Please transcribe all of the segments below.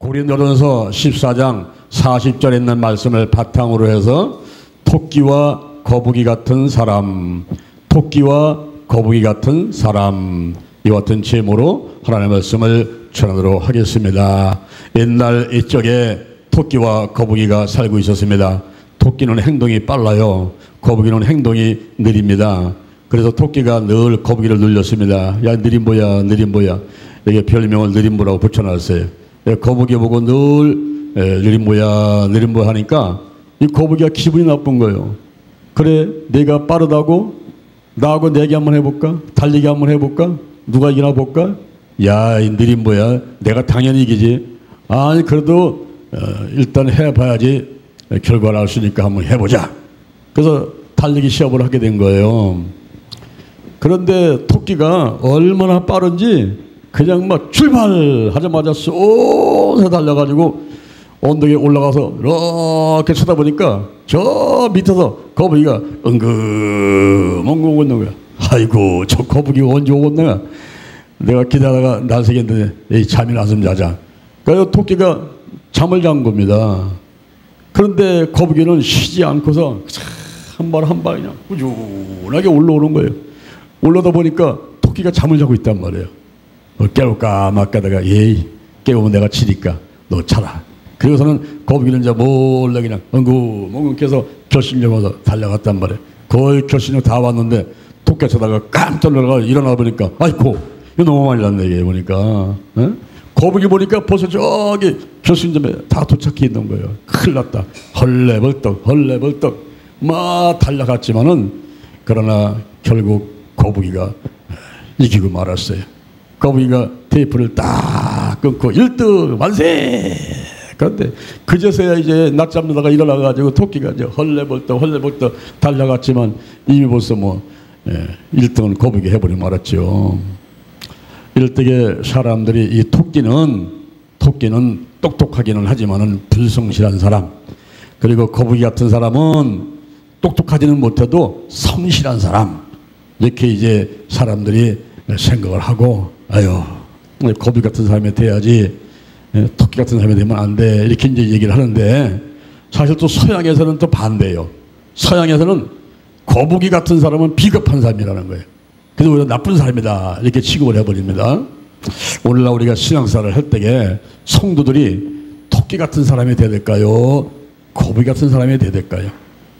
고린도전서 14장 40절에 있는 말씀을 바탕으로 해서 토끼와 거북이 같은 사람, 토끼와 거북이 같은 사람, 이와 같은 제목으로 하나님의 말씀을 전하도록 하겠습니다. 옛날 이쪽에 토끼와 거북이가 살고 있었습니다. 토끼는 행동이 빨라요. 거북이는 행동이 느립니다. 그래서 토끼가 늘 거북이를 늘렸습니다. 야, 느림보야, 느림보야. 여기 별명을 느림보라고 붙여놨어요. 거북이 보고 늘 느림보야, 느림보야 하니까 이 거북이가 기분이 나쁜 거예요. 그래, 내가 빠르다고 나하고 내기 한번 해볼까? 달리기 한번 해볼까? 누가 이기나 볼까? 야, 이 느림보야, 내가 당연히 이기지. 아니, 그래도 일단 해봐야지 결과를 알 수 있으니까 한번 해보자. 그래서 달리기 시합을 하게 된 거예요. 그런데 토끼가 얼마나 빠른지 그냥 막 출발하자마자 쏘서 달려가지고 언덕에 올라가서 이렇게 쳐다보니까 저 밑에서 거북이가 엉금 오고 있는 거야. 아이고, 저 거북이가 언제 오겠나? 내가 기다리다가 난색했는데 에이, 잠이나 좀 자자. 그래서 토끼가 잠을 잔 겁니다. 그런데 거북이는 쉬지 않고서 한 발 한 발 그냥 꾸준하게 올라오는 거예요. 올라다 보니까 토끼가 잠을 자고 있단 말이에요. 깨울까 말까다가 예이, 깨우면 내가 치니까 너 차라. 그리고서는 거북이는 이제 몰래 그냥 엉금 깨서 결심력어서 달려갔단 말이에요. 거의 결심력 다 왔는데 토끼가 쳐다가 깜짝 놀라서 일어나 보니까 아이고, 이거 너무 많이 났네. 이게 보니까 거북이 보니까 벌써 저기 결심점에 다 도착해 있는 거예요. 큰일 났다. 헐레벌떡 막 달려갔지만은 그러나 결국 거북이가 이기고 말았어요. 거북이가 테이프를 딱 끊고 1등 만세! 그런데 그제서야 이제 낮잠 자다가 일어나가지고 토끼가 이제 헐레벌떡 달려갔지만 이미 벌써 1등은 거북이 해버리고 말았죠. 이럴 때에 사람들이 이 토끼는 똑똑하기는 하지만은 불성실한 사람, 그리고 거북이 같은 사람은 똑똑하지는 못해도 성실한 사람, 이렇게 이제 사람들이 생각을 하고 아유, 거북이 같은 사람이 돼야지 토끼 같은 사람이 되면 안 돼, 이렇게 이제 얘기를 하는데 사실 또 서양에서는 또 반대예요. 서양에서는 거북이 같은 사람은 비겁한 사람이라는 거예요. 그래서 우리가 나쁜 사람이다 이렇게 취급을 해버립니다. 오늘날 우리가 신앙생활을 할 때에 성도들이 토끼 같은 사람이 돼야 될까요? 거북이 같은 사람이 돼야 될까요?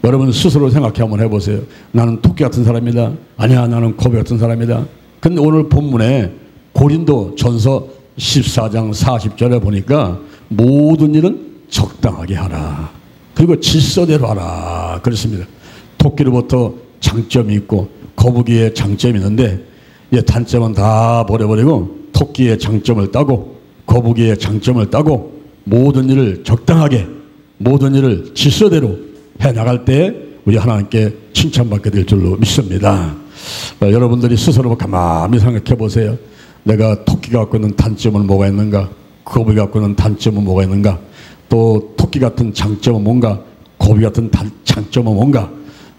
여러분 스스로 생각해 한번 해보세요. 나는 토끼 같은 사람이다. 아니야, 나는 거북이 같은 사람이다. 근데 오늘 본문에 고린도 전서 14장 40절에 보니까 모든 일은 적당하게 하라. 그리고 질서대로 하라. 그렇습니다. 토끼로부터 장점이 있고 거북이의 장점이 있는데 단점은 다 버려버리고 토끼의 장점을 따고 거북이의 장점을 따고 모든 일을 적당하게, 모든 일을 질서대로 해나갈 때 우리 하나님께 칭찬받게 될 줄로 믿습니다. 여러분들이 스스로 가만히 생각해 보세요. 내가 토끼가 갖고 있는 단점은 뭐가 있는가? 거북이 갖고 있는 단점은 뭐가 있는가? 또 토끼 같은 장점은 뭔가? 거북이 같은 장점은 뭔가?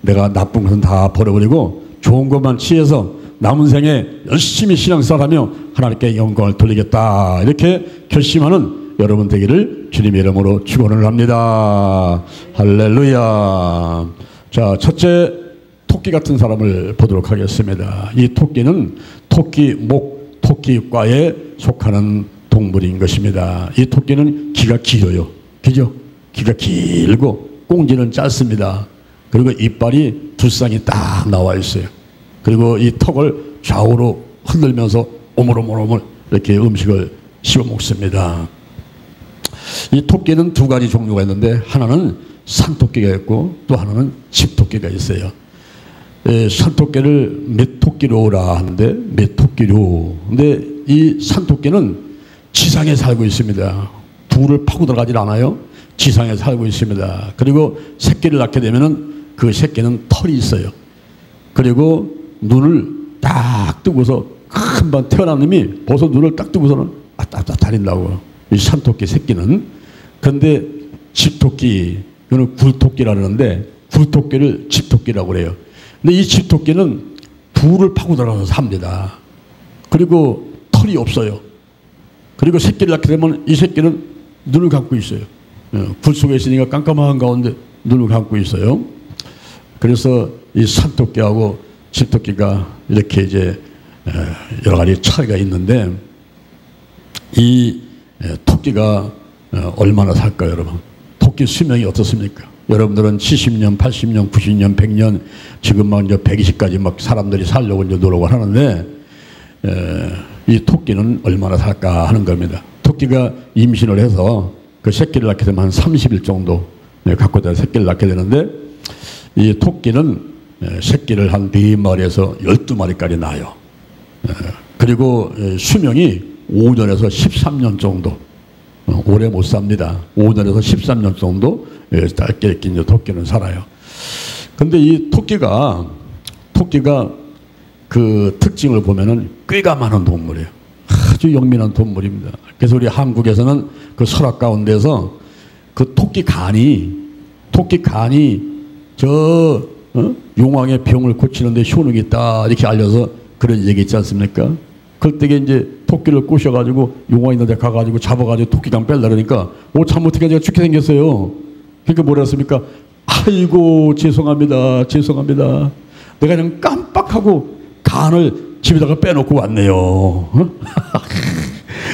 내가 나쁜 것은 다 버려버리고 좋은 것만 취해서 남은 생에 열심히 신앙생활하며 하나님께 영광을 돌리겠다, 이렇게 결심하는 여러분 되기를 주님의 이름으로 축원을 합니다. 할렐루야. 자, 첫째, 토끼 같은 사람을 보도록 하겠습니다. 이 토끼는 토끼과에 속하는 동물인 것입니다. 이 토끼는 귀가 길어요. 그죠? 귀가 길고 꽁지는 짧습니다. 그리고 이빨이 두 쌍이 딱 나와 있어요. 그리고 이 턱을 좌우로 흔들면서 오물오물 이렇게 음식을 씹어 먹습니다. 이 토끼는 두 가지 종류가 있는데 하나는 산토끼가 있고 또 하나는 집토끼가 있어요. 산토끼를 메토끼류라 하는데, 메토끼류. 근데 이 산토끼는 지상에 살고 있습니다. 불을 파고 들어가질 않아요. 지상에 살고 있습니다. 그리고 새끼를 낳게 되면은 그 새끼는 털이 있어요. 그리고 눈을 딱 뜨고서 금방 태어난 놈이 벌써 눈을 딱 뜨고서는 아따 다닌다고, 이 산토끼 새끼는. 그런데 집토끼, 이거는 굴토끼라 그러는데 굴토끼를 집토끼라고 그래요. 근데 이 집토끼는 불을 파고 들어가서 삽니다. 그리고 털이 없어요. 그리고 새끼를 낳게 되면 이 새끼는 눈을 감고 있어요. 불 속에 있으니까 깜깜한 가운데 눈을 감고 있어요. 그래서 이 산토끼하고 집토끼가 이렇게 이제 여러 가지 차이가 있는데, 이 토끼가 얼마나 살까요, 여러분? 토끼 수명이 어떻습니까? 여러분들은 70년, 80년, 90년, 100년, 지금 막 이제 120까지 막 사람들이 살려고 이제 노력을 하는데, 이 토끼는 얼마나 살까 하는 겁니다. 토끼가 임신을 해서 그 새끼를 낳게 되면 한 30일 정도 갖고 다 새끼를 낳게 되는데, 이 토끼는 새끼를 한 4마리에서 12마리까지 낳아요. 그리고 수명이 5년에서 13년 정도, 오래 못 삽니다. 5년에서 13년 정도 짧게 이렇게 이제 토끼는 살아요. 근데 이 토끼가 그 특징을 보면은 꾀가 많은 동물이에요. 아주 영민한 동물입니다. 그래서 우리 한국에서는 그 설악 가운데서 그 토끼 간이 용왕의 병을 고치는데 효능이 있다 이렇게 알려서 그런 얘기 있지 않습니까? 그때 이제 토끼를 꼬셔가지고 용왕 있는 데 가가지고 잡아가지고 토끼간 뺄라 그러니까 잘못해가 제가 죽게 생겼어요. 그러니까 뭐라 했습니까? 아이고 죄송합니다. 내가 그냥 깜빡하고 간을 집에다가 빼놓고 왔네요.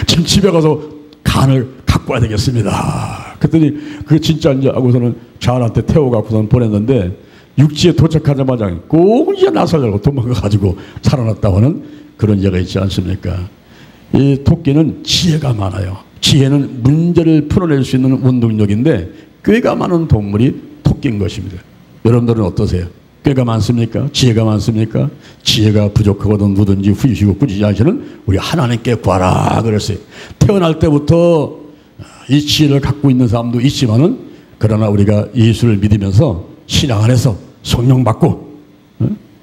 지금 집에 가서 간을 갖고 와야 되겠습니다. 그랬더니 그게 진짜 이제 하고서는 자한한테 태워갖고선 보냈는데, 육지에 도착하자마자 꼭 이제 나서려고 도망가가지고 살아났다고 하는 그런 예가 있지 않습니까? 이 토끼는 지혜가 많아요. 지혜는 문제를 풀어낼 수 있는 운동력인데, 꾀가 많은 동물이 토끼인 것입니다. 여러분들은 어떠세요? 꾀가 많습니까? 지혜가 많습니까? 지혜가 부족하거든 누든지 후이시고 꾸짖지 않으시는 우리 하나님께 구하라 그랬어요. 태어날 때부터 이 지혜를 갖고 있는 사람도 있지만은, 그러나 우리가 예수를 믿으면서 신앙 안에서 성령 받고,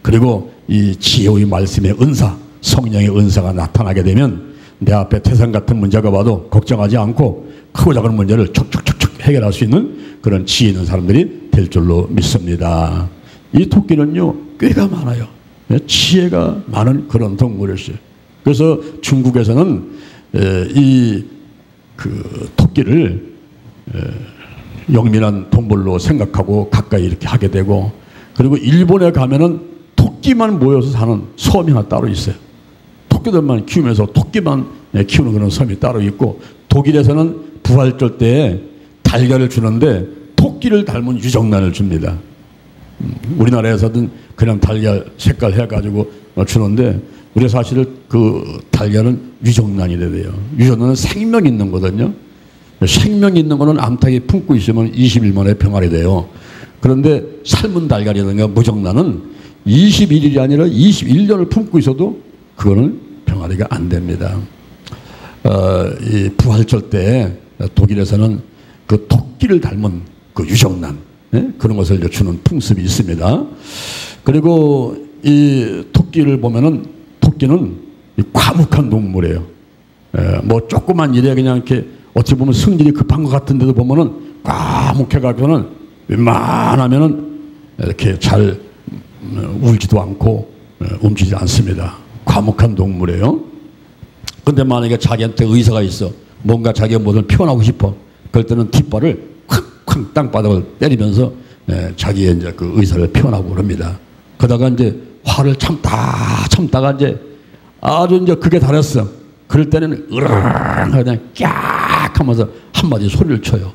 그리고 이 지혜의 말씀의 은사, 성령의 은사가 나타나게 되면 내 앞에 태산 같은 문제가 와도 걱정하지 않고 크고 작은 문제를 촉촉촉촉 해결할 수 있는 그런 지혜 있는 사람들이 될 줄로 믿습니다. 이 토끼는요, 꾀가 많아요. 지혜가 많은 그런 동물이었어요. 그래서 중국에서는 그 토끼를 영민한 동물로 생각하고 가까이 이렇게 하게 되고, 그리고 일본에 가면은 토끼만 모여서 사는 섬이 하나 따로 있어요. 토끼들만 키우면서 토끼만 키우는 그런 섬이 따로 있고, 독일에서는 부활절 때에 달걀을 주는데 토끼를 닮은 유정란을 줍니다. 우리나라에서는 그냥 달걀 색깔 해가지고 주는데, 우리 사실은 그 달걀은 유정란이 돼요. 유정란은 생명 있는 거거든요. 생명 있는 거는 암탉이 품고 있으면 20일 만에 병아리 돼요. 그런데 삶은 달걀이라든가 무정란은 21일이 아니라 21년을 품고 있어도 그거는 병아리가 안 됩니다. 이 부활절 때 독일에서는 그 토끼를 닮은 그 유정란, 그런 것을 주는 풍습이 있습니다. 그리고 이 토끼를 보면은, 토끼는 과묵한 동물이에요. 뭐 조그만 일에 그냥 이렇게 어떻게 보면 성질이 급한 것 같은데도 보면은 과묵해가지고는 웬만하면은 이렇게 잘 울지도 않고 움직이지 않습니다. 과묵한 동물이에요. 근데 만약에 자기한테 의사가 있어, 뭔가 자기가 뭐를 표현하고 싶어, 그럴 때는 뒷발을 쾅쾅 땅바닥을 때리면서 자기의 이제 그 의사를 표현하고 그럽니다. 그러다가 이제 화를 참다가 이제 아주 이제 그게 달했어. 그럴 때는 으르르 그냥 깍 하면서 한마디 소리를 쳐요.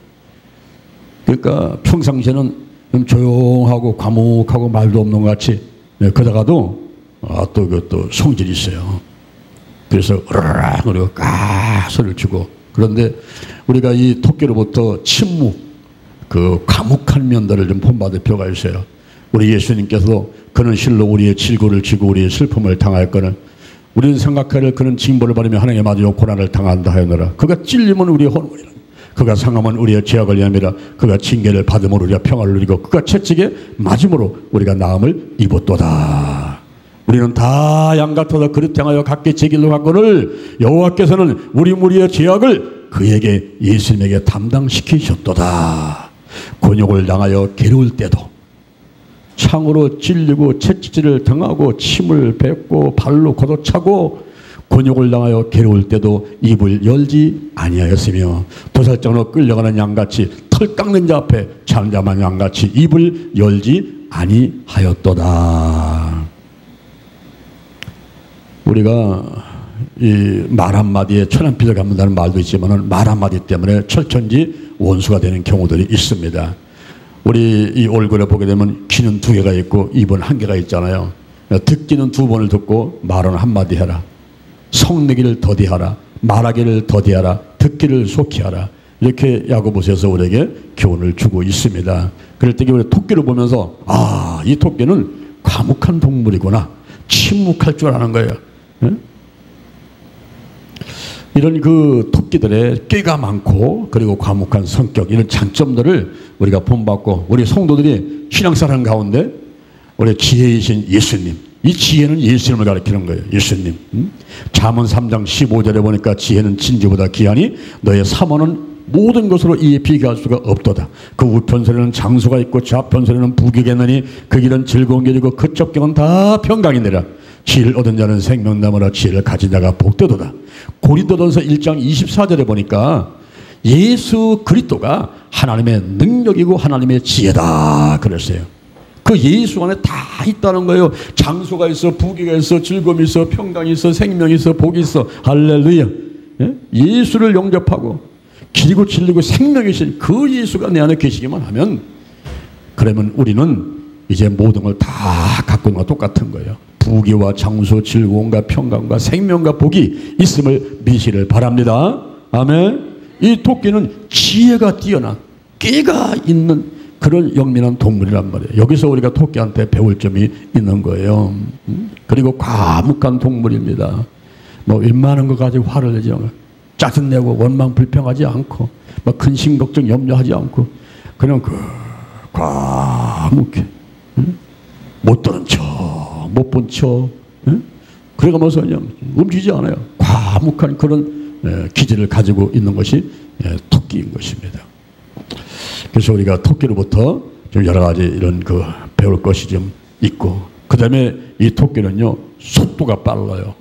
그러니까 평상시에는 좀 조용하고 과묵하고 말도 없는 것 같이 그러다가도 또 성질이 있어요. 그래서 으르르 그리고 까 소리를 치고. 그런데 우리가 이 토끼로부터 침묵, 그 과묵한 면들을 좀 본받을 필요가 있어요. 우리 예수님께서도 그는 실로 우리의 질고를 지고 우리의 슬픔을 당할 거는, 우리는 생각하를 그는 징벌을 받으며 하나님의 맞으며 고난을 당한다 하였노라. 그가 찔림은 우리의 혼물이라. 그가 상함은 우리의 죄악을 위함이라. 그가 징계를 받음으로 우리가 평화를 누리고 그가 채찍에 맞음으로 우리가 나음을 입었도다. 우리는 다 양 같아서 그릇 향하여 각기 제 길로 갔거늘 여호와께서는 우리 무리의 죄악을 그에게 예수님에게 담당시키셨도다. 곤욕을 당하여 괴로울 때도 창으로 찔리고 채찍질을 당하고 침을 뱉고 발로 걷어차고 곤욕을 당하여 괴로울 때도 입을 열지 아니하였으며 도살장으로 끌려가는 양같이 털 깎는 자 앞에 잠잠한 양같이 입을 열지 아니하였도다. 우리가 이 말 한마디에 천연빚을 갚는다는 말도 있지만 말 한마디 때문에 철천지 원수가 되는 경우들이 있습니다. 우리 이 얼굴에 보게 되면 귀는 2개가 있고 입은 1개가 있잖아요. 듣기는 2번을 듣고 말은 한마디 해라. 성내기를 더디하라. 말하기를 더디하라. 듣기를 속히 하라. 이렇게 야고보서에서 우리에게 교훈을 주고 있습니다. 그럴 때 우리 토끼를 보면서 아, 이 토끼는 과묵한 동물이구나. 침묵할 줄 아는 거예요. 예? 이런 그 토끼들의 꾀가 많고 그리고 과묵한 성격, 이런 장점들을 우리가 본받고 우리 성도들이 신앙생활 가운데 우리 지혜이신 예수님, 이 지혜는 예수님을 가리키는 거예요. 예수님. 잠언 3장 15절에 보니까 지혜는 진주보다 귀하니 너의 사모는 모든 것으로 이에 비교할 수가 없도다. 그 우편선에는 장소가 있고 좌편선에는 부귀겠느니 그 길은 즐거운 길이고 그 첩경은 다 평강이니라. 지혜를 얻은 자는 생명나무라. 지혜를 가진 자가 복되도다. 고린도전서 1장 24절에 보니까 예수 그리스도가 하나님의 능력이고 하나님의 지혜다 그랬어요. 그 예수 안에 다 있다는 거예요. 장소가 있어, 부귀가 있어, 즐거움이 있어, 평강이 있어, 생명이 있어, 복이 있어. 할렐루야. 예? 예수를 영접하고 길이고 진리고 생명이신 그 예수가 내 안에 계시기만 하면, 그러면 우리는 이제 모든 걸 다 갖고 있는 것과 똑같은 거예요. 부귀와 장소, 즐거움과 평강과 생명과 복이 있음을 믿으시를 바랍니다. 아멘. 이 토끼는 지혜가 뛰어난, 꾀가 있는 그런 영민한 동물이란 말이에요. 여기서 우리가 토끼한테 배울 점이 있는 거예요. 그리고 과묵한 동물입니다. 뭐 웬만한 거 가지고 화를 내지 않고, 짜증내고 원망 불평하지 않고, 뭐 근심 걱정 염려하지 않고, 그냥 그 과묵해. 못 들은 척, 못 본 척, 그래가면서 그냥 움직이지 않아요. 과묵한 그런 기질을 가지고 있는 것이 토끼인 것입니다. 그래서 우리가 토끼로부터 좀 여러 가지 이런 그 배울 것이 좀 있고, 그 다음에 이 토끼는요 속도가 빨라요.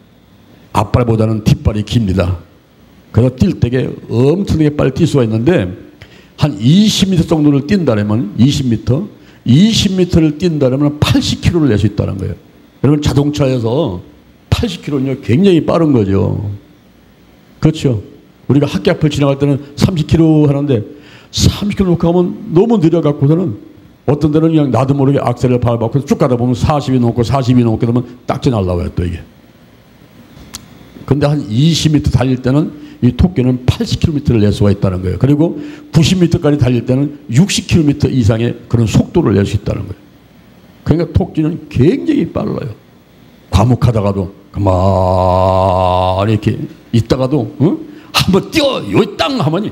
앞발보다는 뒷발이 깁니다. 그래서 뛸 때에 엄청나게 빨리 뛸 수가 있는데, 한 20m 정도를 뛴다면 20m를 뛴다면 80km를 낼 수 있다는 거예요. 여러분 자동차에서 80km는요 굉장히 빠른 거죠. 그렇죠. 우리가 학교 앞을 지나갈 때는 30km 하는데 30km 놓고 하면 너무 느려갖고서는 어떤 데는 그냥 나도 모르게 악셀을 밟아서 쭉 가다 보면 40이 넘고 40이 넘게 되면 딱지 날라와요 또 이게. 근데 한 20m 달릴 때는 이 토끼는 80km를 낼 수가 있다는 거예요. 그리고 90m까지 달릴 때는 60km 이상의 그런 속도를 낼 수 있다는 거예요. 그러니까 토끼는 굉장히 빨라요. 과묵하다가도 가만히 이렇게 있다가도 한번 뛰어 여기 땅 하면이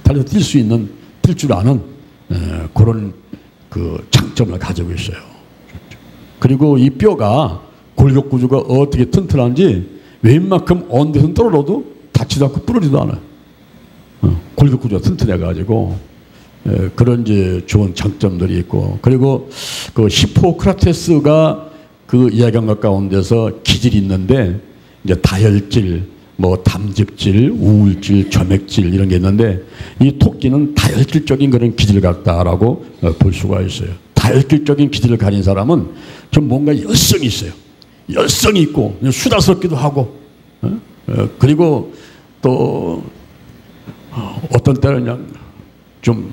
달려서 뛸 수 있는, 뛸 줄 아는 그런 그 장점을 가지고 있어요. 그리고 이 뼈가 골격 구조가 어떻게 튼튼한지 웬만큼 언 데서 떨어져도 다치도 않고 부러지도 않아요. 골격 구조가 튼튼해가지고 그런 이제 좋은 장점들이 있고, 그리고 그 히포크라테스가 그 이야기한 것 가운데서 기질이 있는데, 이제 다혈질, 뭐 담즙질, 우울질, 점액질 이런 게 있는데, 이 토끼는 다혈질적인 그런 기질을 갖다라고 볼 수가 있어요. 다혈질적인 기질을 가진 사람은 좀 뭔가 열성이 있어요. 열성이 있고 수다스럽기도 하고, 그리고 또 어떤 때는 그냥 좀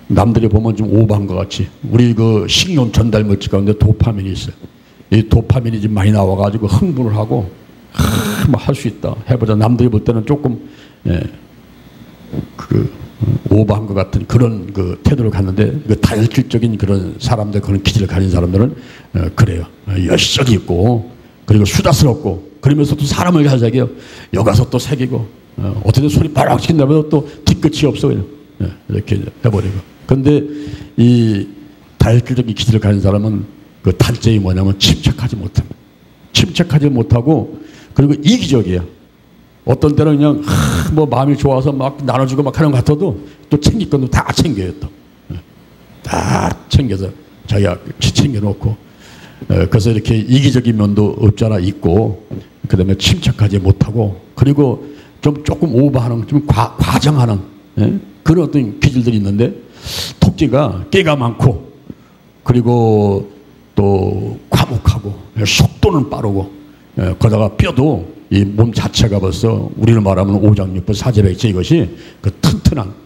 남들이 보면 좀 오버한 것 같이, 우리 그 식용 전달 물질 가운데 도파민이 있어요. 이 도파민이 좀 많이 나와가지고 흥분을 하고 뭐 할 수 있다 해보자. 남들이 볼 때는 조금 오버한 것 같은 그런 그 태도를 갖는데, 그 다혈질적인 그런 사람들, 그런 기질을 가진 사람들은 그래요. 열성이 있고, 그리고 수다스럽고, 그러면서 또 사람을 잘 새겨요. 여가서 또 새기고, 어떻게 소리 빠락 시킨다면 또 뒤끝이 없어 그냥 이렇게 해버리고. 그런데 이 다혈질적인 기질을 가진 사람은 그 단점이 뭐냐면 침착하지 못합니다. 침착하지 못하고, 그리고 이기적이에요. 어떤 때는 그냥 뭐 마음이 좋아서 막 나눠주고 막 하는 것 같아도 또 챙길 건 다 챙겨요. 또 다 챙겨서 자기가 챙겨놓고, 그래서 이렇게 이기적인 면도 없잖아 있고, 그 다음에 침착하지 못하고, 그리고 좀 조금 오버하는, 좀 과장하는, 예? 그런 어떤 기질들이 있는데, 토끼가 깨가 많고, 그리고 또 과묵하고, 속도는 빠르고, 거다가 뼈도 이 몸 자체가 벌써 우리를 말하면 오장육부 사제백제, 이것이 그 튼튼한,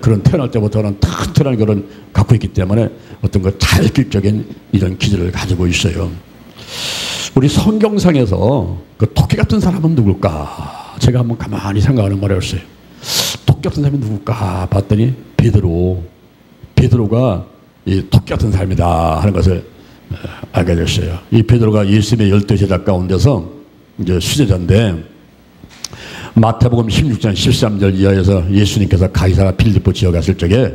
그런 태어날 때부터는 튼튼한 그런 갖고 있기 때문에 어떤 그 자율적인 이런 기질을 가지고 있어요. 우리 성경상에서 그 토끼 같은 사람은 누굴까? 제가 한번 가만히 생각하는 말이었어요. 토끼 같은 사람이 누굴까 봤더니 베드로가 이 토끼 같은 사람이다 하는 것을 알게 됐어요. 이 베드로가 예수님의 12 제자 가운데서 이제 수제자인데, 마태복음 16장 13절 이하에서 예수님께서 가이사라 빌립보 지역 갔을 적에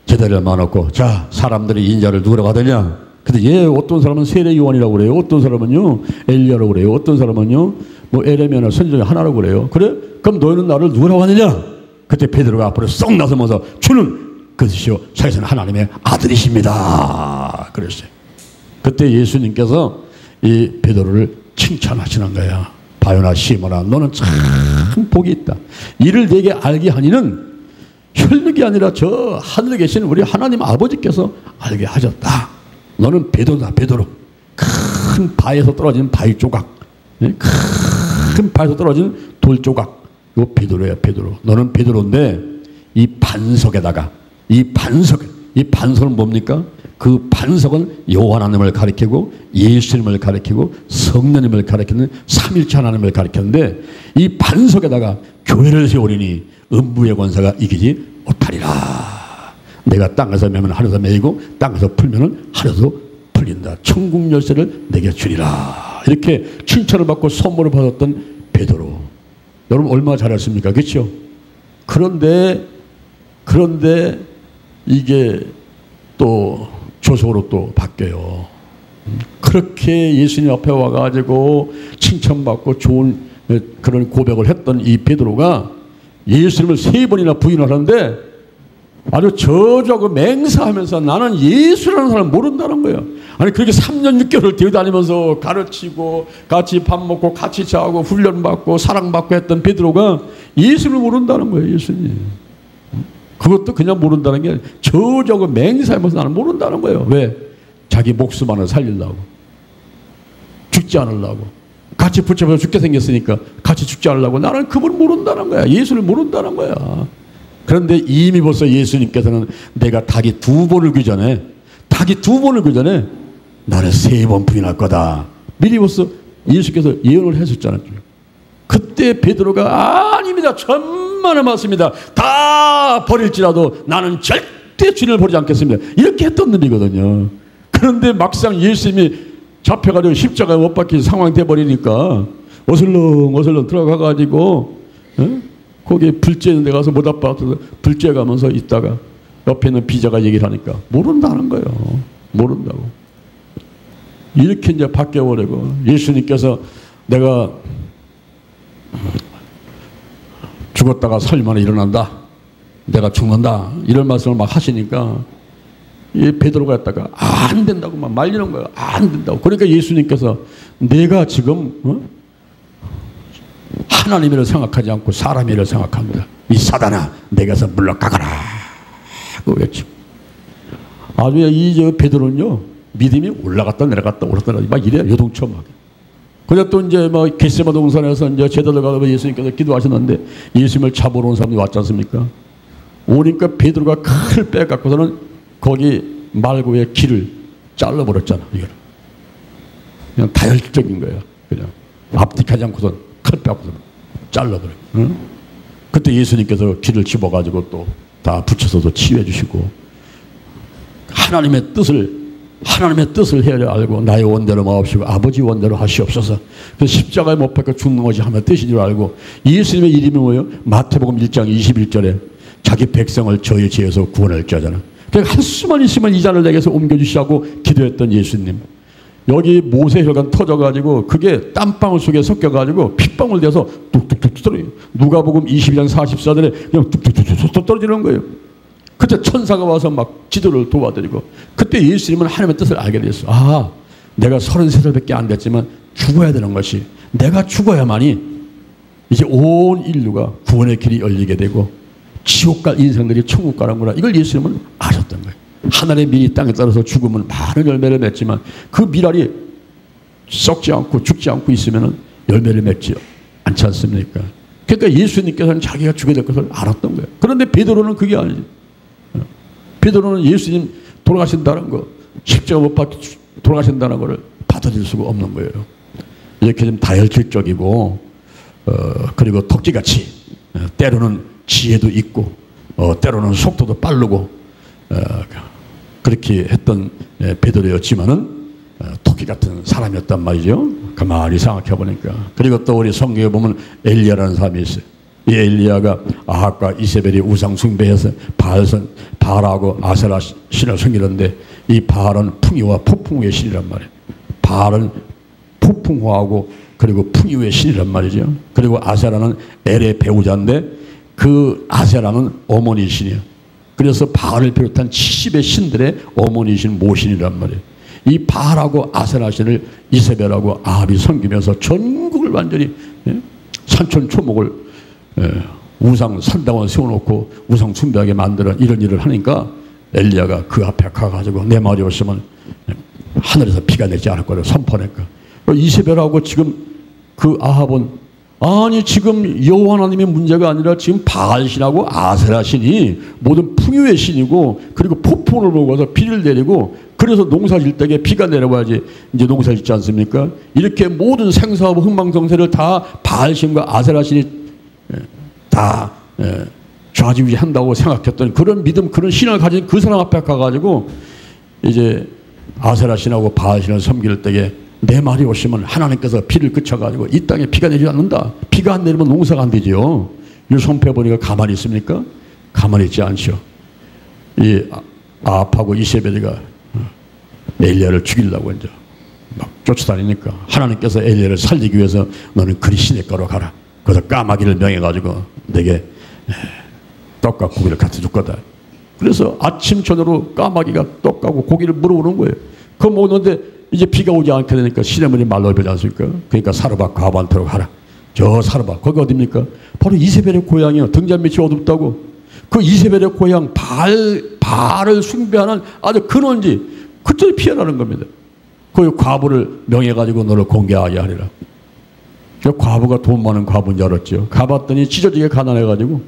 제자를 만났고, 자, 사람들이 인자를 누구라고 하더냐? 근데 어떤 사람은 세례 요한이라고 그래요. 어떤 사람은요 엘리야라고 그래요. 어떤 사람은요 뭐 에레미야나 선지자 하나라고 그래요. 그래? 그럼 너희는 나를 누구라고 하느냐? 그때 베드로가 앞으로 썩 나서면서 주는 그것이요 살아계신 하나님의 아들이십니다 그랬어요. 그때 예수님께서 이 베드로를 칭찬하시는 거야. 바요나 시모나, 너는 참 복이 있다. 이를 내게 알게 하니는 혈육이 아니라 저 하늘에 계신 우리 하나님 아버지께서 알게 하셨다. 너는 베드로다, 베드로. 큰 바에서 떨어진 바위 조각, 큰 바에서 떨어진 돌 조각, 이거 베드로야, 베드로. 너는 베드로인데 이 반석에다가, 이 반석은 뭡니까? 그 반석은 여호와 하나님을 가리키고 예수님을 가리키고 성령님을 가리키는 삼일체 하나님을 가리키는데, 이 반석에다가 교회를 세우리니 음부의 권세가 이기지 못하리라. 내가 땅에서 매면 하늘에서 매이고 땅에서 풀면 하늘에서 풀린다. 천국 열쇠를 내게 주리라. 이렇게 칭찬을 받고 선물을 받았던 베드로. 여러분 얼마나 잘했습니까? 그렇죠? 그런데 이게 또 조속으로 또 바뀌어요. 그렇게 예수님 앞에 와가지고 칭찬받고 좋은 그런 고백을 했던 이 베드로가 예수님을 3번이나 부인을 하는데, 아주 저저그 맹세하면서 나는 예수라는 사람을 모른다는 거예요. 아니 그렇게 3년 6개월을 뛰어다니면서 가르치고 같이 밥 먹고 같이 자고 훈련받고 사랑받고 했던 베드로가 예수를 모른다는 거예요. 예수님. 그것도 그냥 모른다는 게 저저그 맹세하면서 나는 모른다는 거예요. 왜? 자기 목숨 하나 살리려고, 죽지 않으려고, 같이 붙잡아서 죽게 생겼으니까 같이 죽지 않으려고 나는 그분을 모른다는 거야. 예수를 모른다는 거야. 그런데 이미 벌써 예수님께서는 내가 닭이 2번을 그 전에 나를 3번 부인할 거다. 미리 벌써 예수께서 예언을 했었잖아요. 그때 베드로가 아닙니다. 천만의 말씀입니다. 다 버릴지라도 나는 절대 주님을 버리지 않겠습니다. 이렇게 했던 놈이거든요. 그런데 막상 예수님이 잡혀가지고 십자가에 못 박힌 상황이 돼버리니까 어슬렁 들어가가지고 거기 불쬐 있는 데 가서 못 아파서 불쬐 가면서 있다가 옆에 있는 비자가 얘기를 하니까 모른다는 거예요. 모른다고. 이렇게 이제 바뀌어버리고, 예수님께서 내가 죽었다가 살만에 일어난다, 내가 죽는다, 이런 말씀을 막 하시니까 이 베드로가 했다가 안 된다고 막 말리는 거예요. 안 된다고. 그러니까 예수님께서 내가 지금 하나님이라 생각하지 않고 사람이라 생각합니다. 이 사단아, 내게서 물러가거라 그 외치고. 아주 이 베드로는요 믿음이 올라갔다 내려갔다 막 이래요. 요동쳐막. 그래서 또 이제 뭐 겟세마네 동산에서 이제 제자들 가서 예수님께서 기도하셨는데 예수님을 잡으러 온 사람이 왔지 않습니까? 오니까 베드로가 칼을 빼갖고서는 거기 말고의 길을 잘라버렸잖아. 이거는 그냥 다혈질적인 거야. 그냥 앞뒤하지 않고선 칼 빼갖고서 잘라버려. 응? 그때 예수님께서 길을 집어가지고 또 다 붙여서도 치유해 주시고, 하나님의 뜻을 헤아려 알고 나의 원대로 마옵시고 아버지 원대로 하시옵소서. 그래서 십자가에 못 박혀 죽는 것이 하나님의 뜻인 줄 알고, 예수님의 이름이 뭐예요? 마태복음 1장 21절에 자기 백성을 저의 죄에서 구원할 자잖아. 그러니까 한 수만 있으면 이 잔을 내게서 옮겨주시라고 기도했던 예수님. 여기 모세 혈관 터져가지고 그게 땀방울 속에 섞여가지고 핏방울 돼서 뚝뚝뚝 떨어져요. 누가복음 22장 44절에 그냥 뚝뚝뚝 떨어지는 거예요. 그때 천사가 와서 막 지도를 도와드리고, 그때 예수님은 하나님의 뜻을 알게 됐어. 아, 내가 33살밖에 안 됐지만 죽어야 되는 것이, 내가 죽어야만이 이제 온 인류가 구원의 길이 열리게 되고 지옥 갈 인생들이 천국 가는구나, 이걸 예수님은 아셨던 거예요. 하늘의 밀이 땅에 떨어져 죽으면 많은 열매를 맺지만 그 밀알이 썩지 않고 죽지 않고 있으면 열매를 맺지 않지 않습니까? 그러니까 예수님께서는 자기가 죽게 될 것을 알았던 거예요. 그런데 베드로는 그게 아니지. 베드로는 예수님 돌아가신다는 거, 십자가 못 박혀 돌아가신다는 것을 받아들일 수가 없는 거예요. 이렇게 좀 다혈질적이고 그리고 토끼같이 때로는 지혜도 있고 때로는 속도도 빠르고 그렇게 했던 베드로였지만은 토끼 같은 사람이었단 말이죠. 가만히 생각해 보니까. 그리고 또 우리 성경에 보면 엘리야라는 사람이 있어요. 이 엘리야가 아합과 이세벨이 우상 숭배해서 바알하고 아세라 신을 섬기는데, 이 바알은 풍요와 폭풍의 신이란 말이에요. 바알은 폭풍화하고 그리고 풍요의 신이란 말이죠. 그리고 아세라는 엘의 배우자인데 그 아세라는 어머니 신이에요. 그래서 바알을 비롯한 70의 신들의 어머니 신 모신이란 말이에요. 이 바알하고 아세라 신을 이세벨하고 아합이 섬기면서 전국을 완전히 산천초목을 우상 산당원 세워놓고 우상 숭배하게 만드는 이런 일을 하니까 엘리야가 그 앞에 가가지고 내 말이 없으면 하늘에서 비가 내지 않을 거라고 선포하니까, 이세벨하고 지금 그 아합은 아니 지금 여호와 하나님의 문제가 아니라 지금 바알신하고 아세라 신이 모든 풍요의 신이고 그리고 폭풍을 보고서 비를 내리고 그래서 농사 질 때에 비가 내려와야지 이제 농사 짓지 않습니까? 이렇게 모든 생사하고 흥망성쇠를 다 바알신과 아세라 신이 다 좌지우지한다고 생각했던 그런 믿음, 그런 신을 가진 그 사람 앞에 가가지고 이제 아세라 신하고 바알 신을 섬길 때에 내 말이 오시면 하나님께서 비를 그쳐가지고 이 땅에 비가 내리지 않는다. 비가 안 내리면 농사가 안 되죠. 이 선포해보니까 가만히 있습니까? 가만히 있지 않죠. 이 아합하고 이세벨이가 엘리야를 죽이려고 이제 막 쫓아다니니까 하나님께서 엘리야를 살리기 위해서 너는 그리 시냇가로 가라. 그래서 까마귀를 명해가지고 내게 떡과 고기를 갖다 줄 거다. 그래서 아침 저녁으로 까마귀가 떡하고 고기를 물어오는 거예요. 그거 먹는데 이제 비가 오지 않게 되니까 시냇물이 말라버리지 않습니까? 그러니까 사르밧 가반토로 가라. 저 사르밧 거기 어딥니까? 바로 이세벨의 고향이요. 등잔 밑이 어둡다고. 그 이세벨의 고향 바알을 숭배하는 아주 근원지 그쪽에 피해나는 겁니다. 거기 과부를 명해가지고 너를 공개하게 하리라. 과부가 돈 많은 과부인 줄 알았죠. 가봤더니 찢어지게 가난해가지고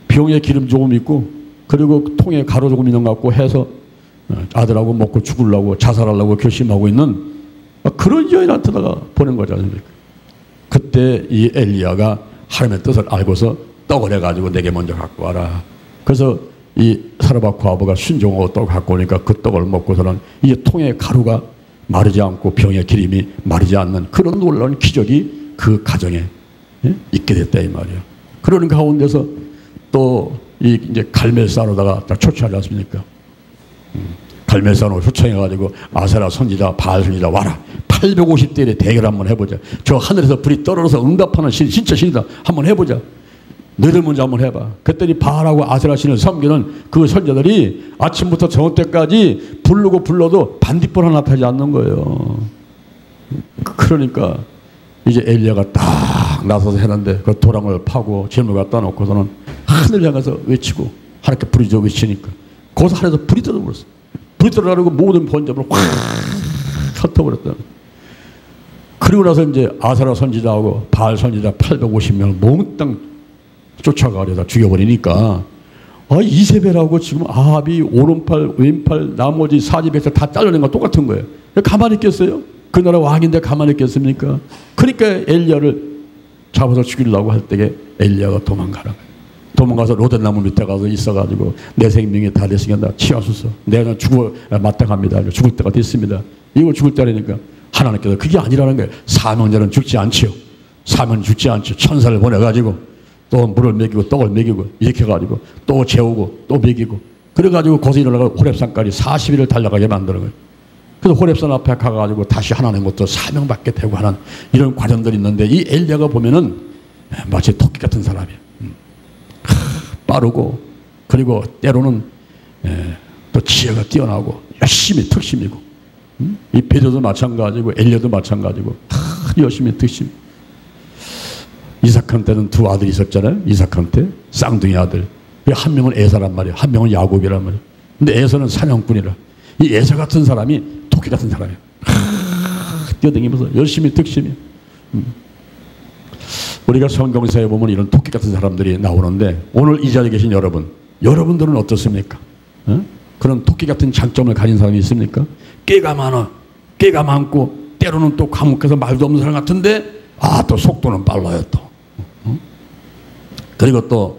병에 기름 조금 있고 그리고 통에 가루 조금 있는 것 같고 해서 아들하고 먹고 죽으려고 자살하려고 결심하고 있는 그런 여인한테다가 보낸 거지 않습니까? 그때 이 엘리야가 하나님의 뜻을 알고서 떡을 해가지고 내게 먼저 갖고 와라. 그래서 이 사르밧 과부가 순종하고 떡을 갖고 오니까 그 떡을 먹고서는 이 통에 가루가 마르지 않고 병의 기름이 마르지 않는 그런 놀라운 기적이 그 가정에 있게 됐다 이 말이에요. 그러는 가운데서 또 이제 갈멜산으로다가 초청하지 않습니까? 갈멜산으로 초청해가지고 아세라 선지자 바알 선지자 와라. 850대 대결 한번 해보자. 저 하늘에서 불이 떨어져서 응답하는 신, 진짜 신이다. 한번 해보자. 너희들 먼저 한번 해봐. 그랬더니 바알하고 아세라 신을 섬기는 그 선자들이 아침부터 저녁 때까지 부르고 불러도 반딧불 하나 타지 않는 거예요. 그러니까 이제 엘리야가 딱 나서서 했는데 그 도랑을 파고 질문 갖다 놓고서는 하늘 향해서 외치고 하나님께 불이 저 외치니까 거기서 하늘에서 불이 떨어버렸어. 불이 떨어가지고 모든 번점을 확 흩어버렸다. 그리고 나서 이제 아세라 선지자하고 바알 선지자 850명을 몽땅 쫓아가려다 죽여버리니까 이세벨하고 지금 아합이 오른팔 왼팔 나머지 사지백성 다 잘라낸 거 똑같은 거예요. 가만히 있겠어요? 그 나라 왕인데 가만히 있겠습니까? 그러니까 엘리야를 잡아서 죽이려고 할 때에 엘리야가 도망가라. 도망가서 로덴나무 밑에 가서 있어가지고 내 생명이 다 됐으니까 치하소서. 내가 죽어 마땅합니다. 죽을 때가 됐습니다. 이거 죽을 때라니까 하나님께서 그게 아니라는 거예요. 사명자는 죽지 않지요. 사명은 죽지 않죠. 천사를 보내가지고 또 물을 먹이고 떡을 먹이고 이렇게 해가지고 또 재우고 또 먹이고 그래가지고 거기서 일어나서 호렙산까지 40일을 달려가게 만드는 거예요. 그래서 호렙산 앞에 가가지고 다시 하나님부터 사명받게 되고 하는 이런 과정들이 있는데 이 엘리야가 보면은 마치 토끼 같은 사람이에요. 빠르고 그리고 때로는 또 지혜가 뛰어나고 열심히 특심이고 이 베드로도 마찬가지고 엘리야도 마찬가지고 다 열심히 드심. 이삭한테는 두 아들이 있었잖아요. 이삭한테 쌍둥이 아들. 한 명은 에사란 말이에요. 한 명은 야곱이란 말이에요. 근데 에사는 사냥꾼이라. 이 에사 같은 사람이 토끼 같은 사람이에요. 뛰어다니면서 열심히 득심이에요. 우리가 성경사에 보면 이런 토끼 같은 사람들이 나오는데 오늘 이 자리에 계신 여러분들은 어떻습니까? 그런 토끼 같은 장점을 가진 사람이 있습니까? 깨가 많아. 깨가 많고 때로는 또 감옥에서 말도 없는 사람 같은데 또 속도는 빨라요 또. 그리고 또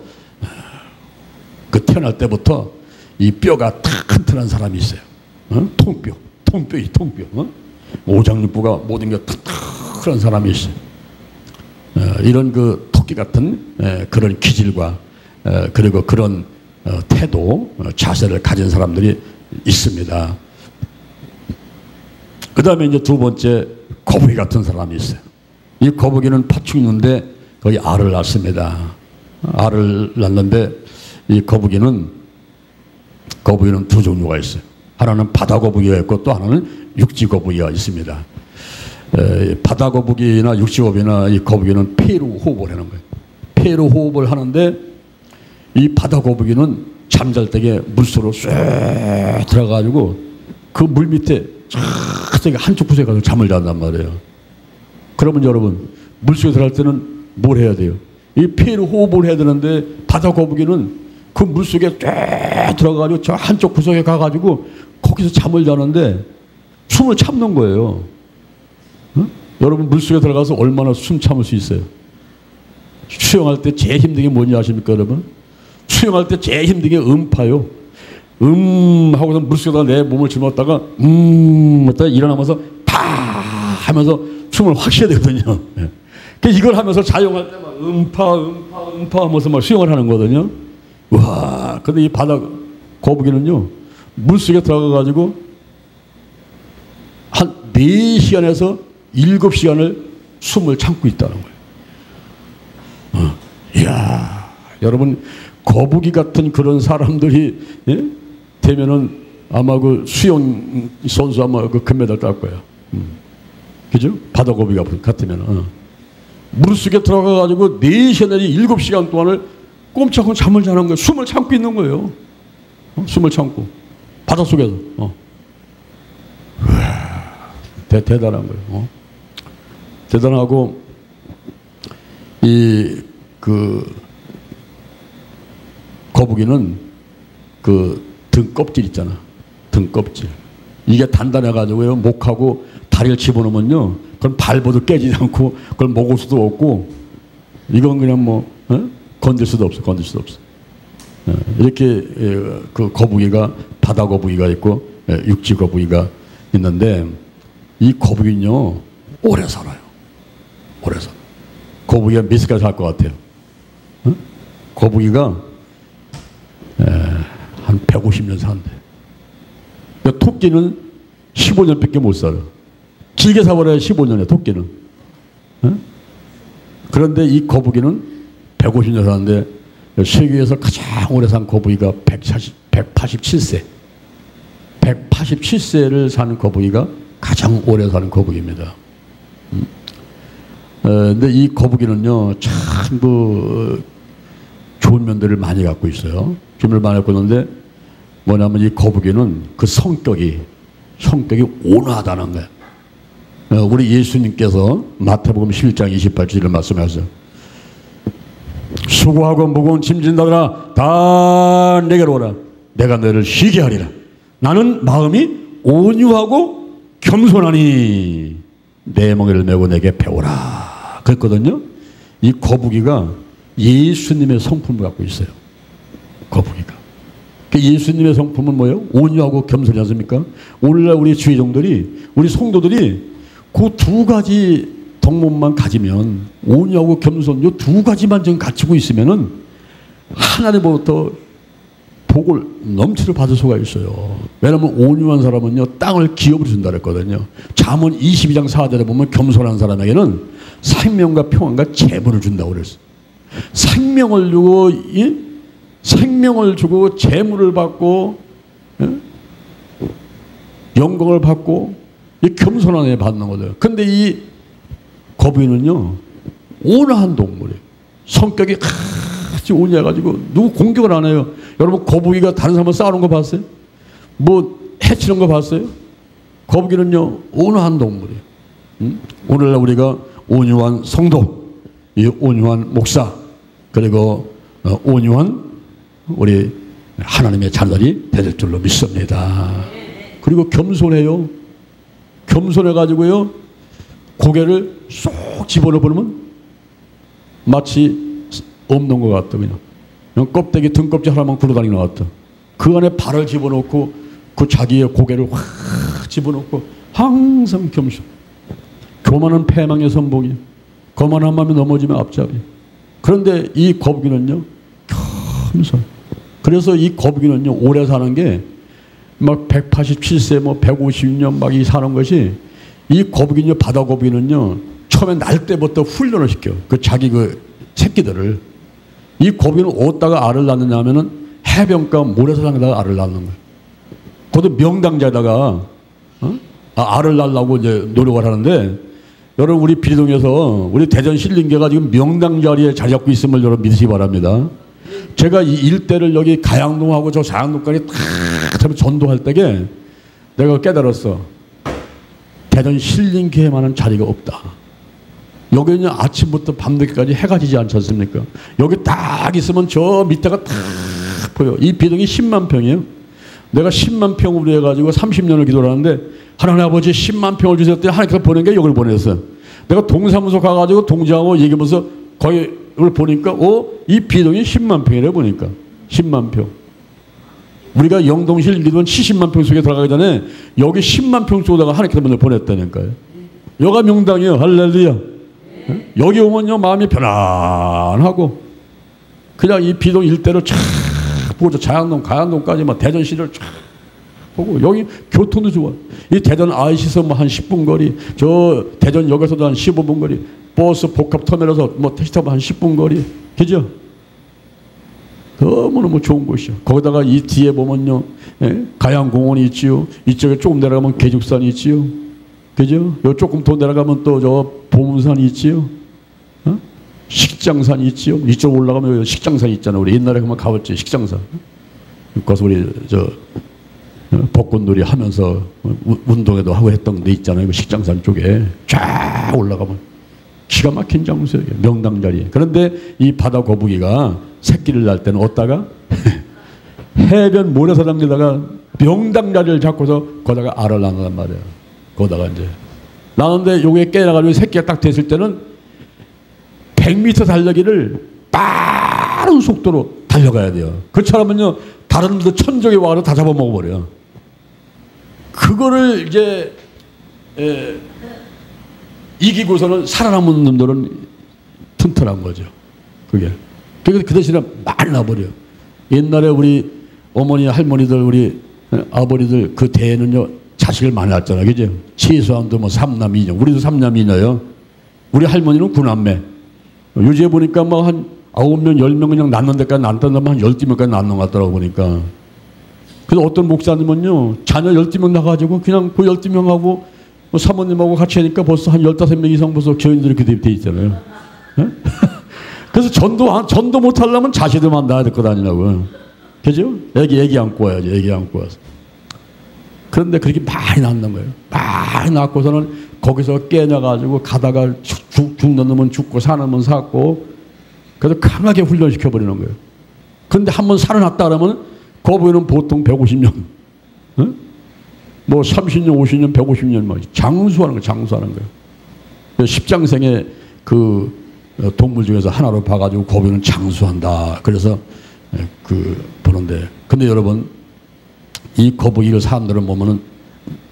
그 태어날 때부터 이 뼈가 튼튼한 사람이 있어요. 통뼈. 오장육부가 모든 게 튼튼한 사람이 있어요. 이런 그 토끼 같은 그런 기질과 그리고 그런 태도, 자세를 가진 사람들이 있습니다. 그 다음에 이제 두 번째 거북이 같은 사람이 있어요. 이 거북이는 파충류인데 거의 알을 낳습니다. 알을 낳는데 이 거북이는 두 종류가 있어요. 하나는 바다 거북이가 있고 또 하나는 육지 거북이가 있습니다. 바다 거북이나 육지 거북이나 이 거북이는 폐로 호흡을 하는 거예요. 폐로 호흡을 하는데 이 바다 거북이는 잠잘 때에 물속으로 쏙 들어가가지고 그 물 밑에 저기 한쪽 구석에 가서 잠을 잔단 말이에요. 그러면 여러분 물속에 들어갈 때는 뭘 해야 돼요? 이 폐로 호흡을 해야 되는데 바다 거북이는 그 물속에 쫙 들어가가지고 저 한쪽 구석에 가가지고 거기서 잠을 자는데 숨을 참는 거예요. 여러분 물속에 들어가서 얼마나 숨 참을 수 있어요? 수영할 때 제일 힘든 게 뭔지 아십니까 여러분? 수영할 때 제일 힘든 게 음파요. 하고서 물속에다 내 몸을 집어넣었다가 했다가 일어나면서 파 하면서 숨을 확 쉬어야 되거든요. 그러니까 이걸 하면서 자영할 때 막 음파 하면서 막 수영을 하는 거거든요. 와, 근데 이 바다 거북이는요 물속에 들어가가지고 한 4시간에서 7시간을 숨을 참고 있다는 거예요. 이야, 여러분 거북이 같은 그런 사람들이 되면은 아마 그 수영 선수 아마 그 금메달 딸 거예요. 그죠? 바다 거북이 같으면 물속에 들어가가지고 4시간 내지 7시간 동안을 꼼짝없이 잠을 자는 거예요. 숨을 참고 있는 거예요. 숨을 참고 바닷속에서. 대단한 거예요. 대단하고 이 그 거북이는 그 등껍질 있잖아. 등껍질. 이게 단단해가지고요. 목하고 다리를 집어넣으면요. 그건 밟아도 깨지지 않고 그걸 먹을 수도 없고 이건 그냥 뭐 건들 수도 없어. 이렇게 그 거북이가 바다 거북이가 있고 육지 거북이가 있는데 이 거북이는요 오래 살아요. 오래 살아. 거북이가 몇 살까지 살 것 같아요? 거북이가 한 150년 산대. 그러니까 토끼는 15년밖에 못 살아. 길게 살아야 15년에 토끼는. 그런데 이 거북이는 150년 사는데 세계에서 가장 오래 산 거북이가 187세. 187세를 사는 거북이가 가장 오래 사는 거북이입니다. 근데 이 거북이는요, 참 그 좋은 면들을 많이 갖고 있어요. 힘을 많이 갖고 있는데 뭐냐면 이 거북이는 그 성격이 온화하다는 거예요. 우리 예수님께서 마태복음 11장 28절을 말씀하셨어요. 수고하고 무거운 짐진 자들아 다 내게로 오라. 내가 너를 쉬게 하리라. 나는 마음이 온유하고 겸손하니 내 멍에를 메고 내게 배우라. 그랬거든요. 이 거북이가 예수님의 성품을 갖고 있어요. 거북이가. 예수님의 성품은 뭐예요? 온유하고 겸손하지 않습니까? 오늘날 우리 주의종들이, 우리 성도들이 그 두 가지 덕목만 가지면, 온유하고 겸손, 이 두 가지만 지금 갖추고 있으면은 하나님으로부터 복을 넘치를 받을 수가 있어요. 왜냐하면 온유한 사람은요, 땅을 기업으로 준다 그랬거든요. 잠언 22장 4절에 보면 겸손한 사람에게는 생명과 평안과 재물을 준다고 그랬어요. 생명을 주고, 생명을 주고 재물을 받고 영광을 받고 이 겸손한 애 받는 거죠. 근데 이 거북이는요, 온화한 동물이에요. 성격이 아주 온유해가지고 누구 공격을 안 해요. 여러분, 거북이가 다른 사람을 싸우는 거 봤어요? 뭐 해치는 거 봤어요? 거북이는요, 온화한 동물이에요. 오늘날 우리가 온유한 성도, 이 온유한 목사, 그리고 온유한 우리 하나님의 자녀들이 될 줄로 믿습니다. 그리고 겸손해요. 겸손해가지고요, 고개를 쏙 집어넣어 버리면 마치 없는 것 같다. 그냥 껍데기 등껍질 하나만 굴러다니는 것 같다. 그 안에 발을 집어넣고 그 자기의 고개를 확 집어넣고 항상 겸손. 교만은 패망의 선봉이에요. 거만한 마음이 넘어지면 앞잡이. 그런데 이 거북이는요, 겸손. 그래서 이 거북이는요, 오래 사는 게 막 187세, 뭐 150년 막 이 사는 것이, 이 거북이는요, 바다 거북이는요, 처음에 날 때부터 훈련을 시켜. 그 자기 그 새끼들을. 이 거북이는 어디다가 알을 낳느냐 하면은 해변가 모래사장에다가 알을 낳는 거예요. 그것도 명당자에다가 알을 낳으려고 이제 노력을 하는데, 여러분, 우리 비리동에서 우리 대전 신림교가 지금 명당 자리에 자리 잡고 있음을 여러분 믿으시기 바랍니다. 제가 이 일대를 여기 가양동하고 저 자양동까지 탁 전도할 때에 내가 깨달았어. 대전 신림교회만한 자리가 없다. 여기는 아침부터 밤늦게까지 해가 지지 않지 않습니까? 여기 딱 있으면 저 밑에가 딱 보여. 이 비동이 10만 평이에요. 내가 10만 평으로 해가지고 30년을 기도를 하는데, 하나님 아버지 10만 평을 주셨더니 하나님께서 보낸 게 여기를 보냈어요. 내가 동사무소 가가지고 동장하고 얘기하면서 거기를 보니까 이 비동이 10만 평이래 보니까. 10만 평. 우리가 영동실 기도는 70만 평 속에 들어가기 전에 여기 10만 평 속에다가 하나님께서 먼저 보냈다니까요. 여가 명당이에요. 할렐루야. 여기 오면요, 마음이 편안하고 그냥 이 비동 일대를 쫙 보고, 저 자양동, 가양동까지 막 대전시를 쫙 보고, 여기 교통도 좋아. 이 대전 IC에서 뭐 한 10분 거리, 저 대전역에서도 한 15분 거리, 버스 복합터미널에서 뭐 택시 타고 한 10분 거리. 그죠? 너무너무 좋은 곳이요. 거기다가 이 뒤에 보면요, 가양공원이 있지요. 이쪽에 조금 내려가면 계죽산이 있지요. 그죠? 요 조금 더 내려가면 또 저 보문산이 있지요. 식장산이 있지요. 이쪽 올라가면 식장산이 있잖아요. 우리 옛날에 그만 가봤지, 식장산. 거기서 우리 저 벚꽃놀이 하면서 운동회도 하고 했던 데 있잖아요. 그 식장산 쪽에 쫙 올라가면 기가 막힌 장소예요. 명당 자리. 그런데 이 바다 거북이가 새끼를 낳을 때는 어디다가 해변 모래사장에다가 명당 자리를 잡고서 거기다가 알을 낳는단 말이에요. 거기다가 이제 낳는데 요게 깨나가지고 새끼가 딱 됐을 때는 100m 달리기를 빠른 속도로 달려가야 돼요. 그처럼은요, 다른 놈들 천적이 와서 다 잡아먹어버려요. 그거를 이제 이기고서는 살아남은 놈들은 튼튼한 거죠. 그게. 그 대신에 많이 나버려요. 옛날에 우리 어머니, 할머니들, 우리 아버지들 그 대에는요, 자식을 많이 낳았잖아요. 그죠? 최소한도 뭐 3남 2녀. 우리도 3남 2녀요. 우리 할머니는 9남매. 요즘에 보니까 뭐 한 9명, 10명 그냥 낳는 데까지 낳는다면 한 12명까지 낳는 것 같더라고 보니까. 그래서 어떤 목사님은요, 자녀 12명 나가지고 그냥 그 12명하고 뭐 사모님하고 같이 하니까 벌써 한 15명 이상 벌써 교인들이 그렇게 돼 있잖아요. 그래서 전도 못 하려면 자식들만 낳아야 될 거 아니냐고. 그죠? 애기 안고 와야지, 애기 안고 와서. 그런데 그렇게 많이 낳는 거예요. 많이 낳고서는 거기서 깨져가지고 가다가 죽는 놈은 죽고 사는 놈은 살고, 그래서 강하게 훈련시켜버리는 거예요. 그런데 한번 살아났다 그러면 거북이는 보통 150년, 뭐 30년, 50년, 150년 막 장수하는 거예요. 장수하는 거예요. 십장생의 그 동물 중에서 하나로 봐가지고 거북이는 장수한다. 그래서 그 보는데, 근데 여러분, 이 거북이를 사람들은 보면은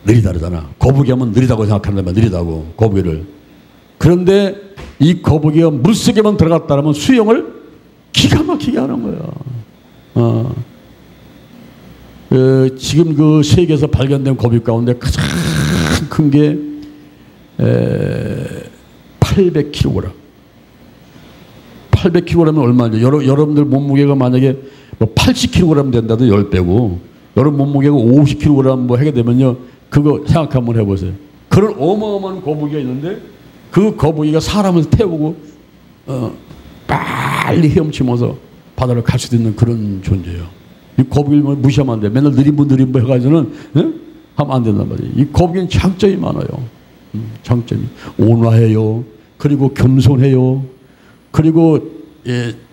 느리다 그러잖아. 거북이 하면 느리다고 생각한다면, 느리다고, 거북이를. 그런데 이 거북이가 물속에만 들어갔다면 수영을 기가 막히게 하는 거야. 지금 그 세계에서 발견된 거북이 가운데 가장 큰 게 800kg. 800kg면 얼마죠? 여러분들 몸무게가 만약에 뭐 80kg 된다도 10배고, 여러분 몸무게가 50kg 뭐 하게 되면요, 그거 생각 한번 해보세요. 그런 어마어마한 거북이가 있는데 그 거북이가 사람을 태우고 빨리 헤엄치면서 바다를 갈 수도 있는 그런 존재예요. 이 거북이를 무시하면 안 돼. 맨날 느림부 해가지고는 하면 안 된단 말이에요. 이 거북이는 장점이 많아요. 장점이 온화해요. 그리고 겸손해요. 그리고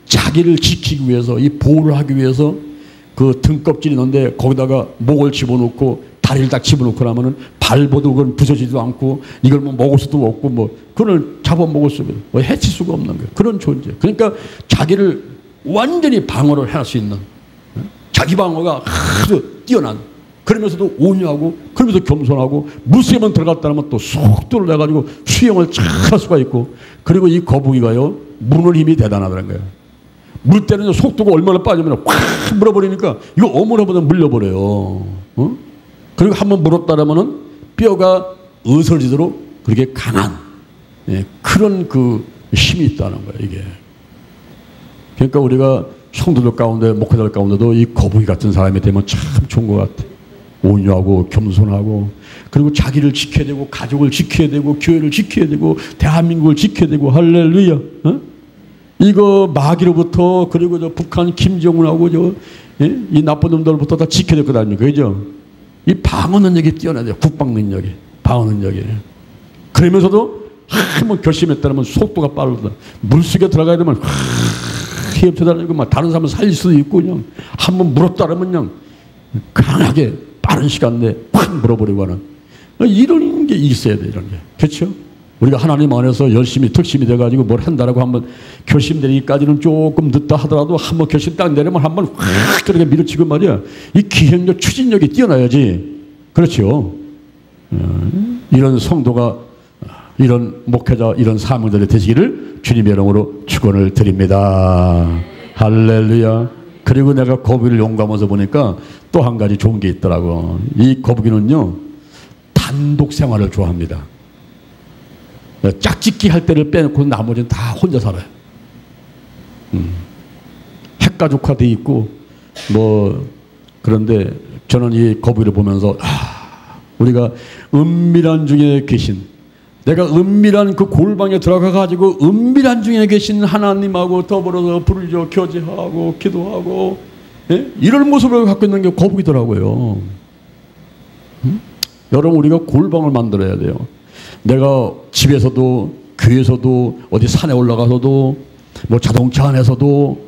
자기를 지키기 위해서 이 보호를 하기 위해서 그 등껍질이 있는데 거기다가 목을 집어넣고 다리를 딱 집어넣고 나면은 발보도 그건 부서지지도 않고 이걸 뭐 먹을 수도 없고 뭐 그걸 잡아먹을 수가 뭐 해칠 수가 없는 거예요. 그런 존재. 그러니까 자기를 완전히 방어를 할 수 있는 자기 방어가 아주 뛰어난 그러면서도 온유하고 그러면서 겸손하고 물속에만 들어갔다 하면 또 속도를 내가지고 수영을 잘 할 수가 있고 그리고 이 거북이가요 무는 힘이 대단하다는 거예요. 물 때는 속도가 얼마나 빠지면 확 물어버리니까 이거 어머나보다 물려버려요. 그리고 한번 물었다라면은 뼈가 으스러지도록 그렇게 강한 그런 그 힘이 있다는 거예요. 이게. 그러니까 우리가 성도들 가운데 목회자들 가운데도 이 거북이 같은 사람이 되면 참 좋은 것 같아. 온유하고 겸손하고 그리고 자기를 지켜야 되고 가족을 지켜야 되고 교회를 지켜야 되고 대한민국을 지켜야 되고 할렐루야. 이거 마귀로부터 그리고 저 북한 김정은하고 이 나쁜 놈들부터 다 지켜야 될 거 아닙니까? 그죠? 이 방어 능력이 뛰어나요. 국방 능력이. 방어 능력이. 그러면서도 한번 결심했다면 속도가 빠르다. 물속에 들어가야 되면 헤엄쳐다니고 막 다른 사람을 살릴 수도 있고 그냥 한번 물었다면 그냥 강하게 빠른 시간 내에 확 물어버리고 하는 이런 게 있어야 돼. 이런 게. 그렇죠? 우리가 하나님 안에서 열심히 특심이 돼가지고 뭘 한다라고 한번 결심 내리기까지는 조금 늦다 하더라도 한번 결심 딱 내리면 한번 확 그렇게 밀어치고 말이야. 이 기행력, 추진력이 뛰어나야지. 그렇죠? 이런 성도가 이런 목회자 이런 사명자들이 되시기를 주님의 이름으로 축원을 드립니다. 할렐루야. 그리고 내가 거북이를 용감해서 보니까 또 한 가지 좋은 게 있더라고. 이 거북이는요 단독 생활을 좋아합니다. 짝짓기 할 때를 빼놓고 나머지는 다 혼자 살아요. 핵가족화돼 있고 뭐 그런데 저는 이 거북이를 보면서 우리가 은밀한 중에 계신 내가 은밀한 그 골방에 들어가 가지고 은밀한 중에 계신 하나님하고 더불어서 부르짖어 교제하고 기도하고 이런 모습을 갖고 있는 게 거북이더라고요. 여러분 우리가 골방을 만들어야 돼요. 내가 집에서도 교회에서도 어디 산에 올라가서도 뭐 자동차 안에서도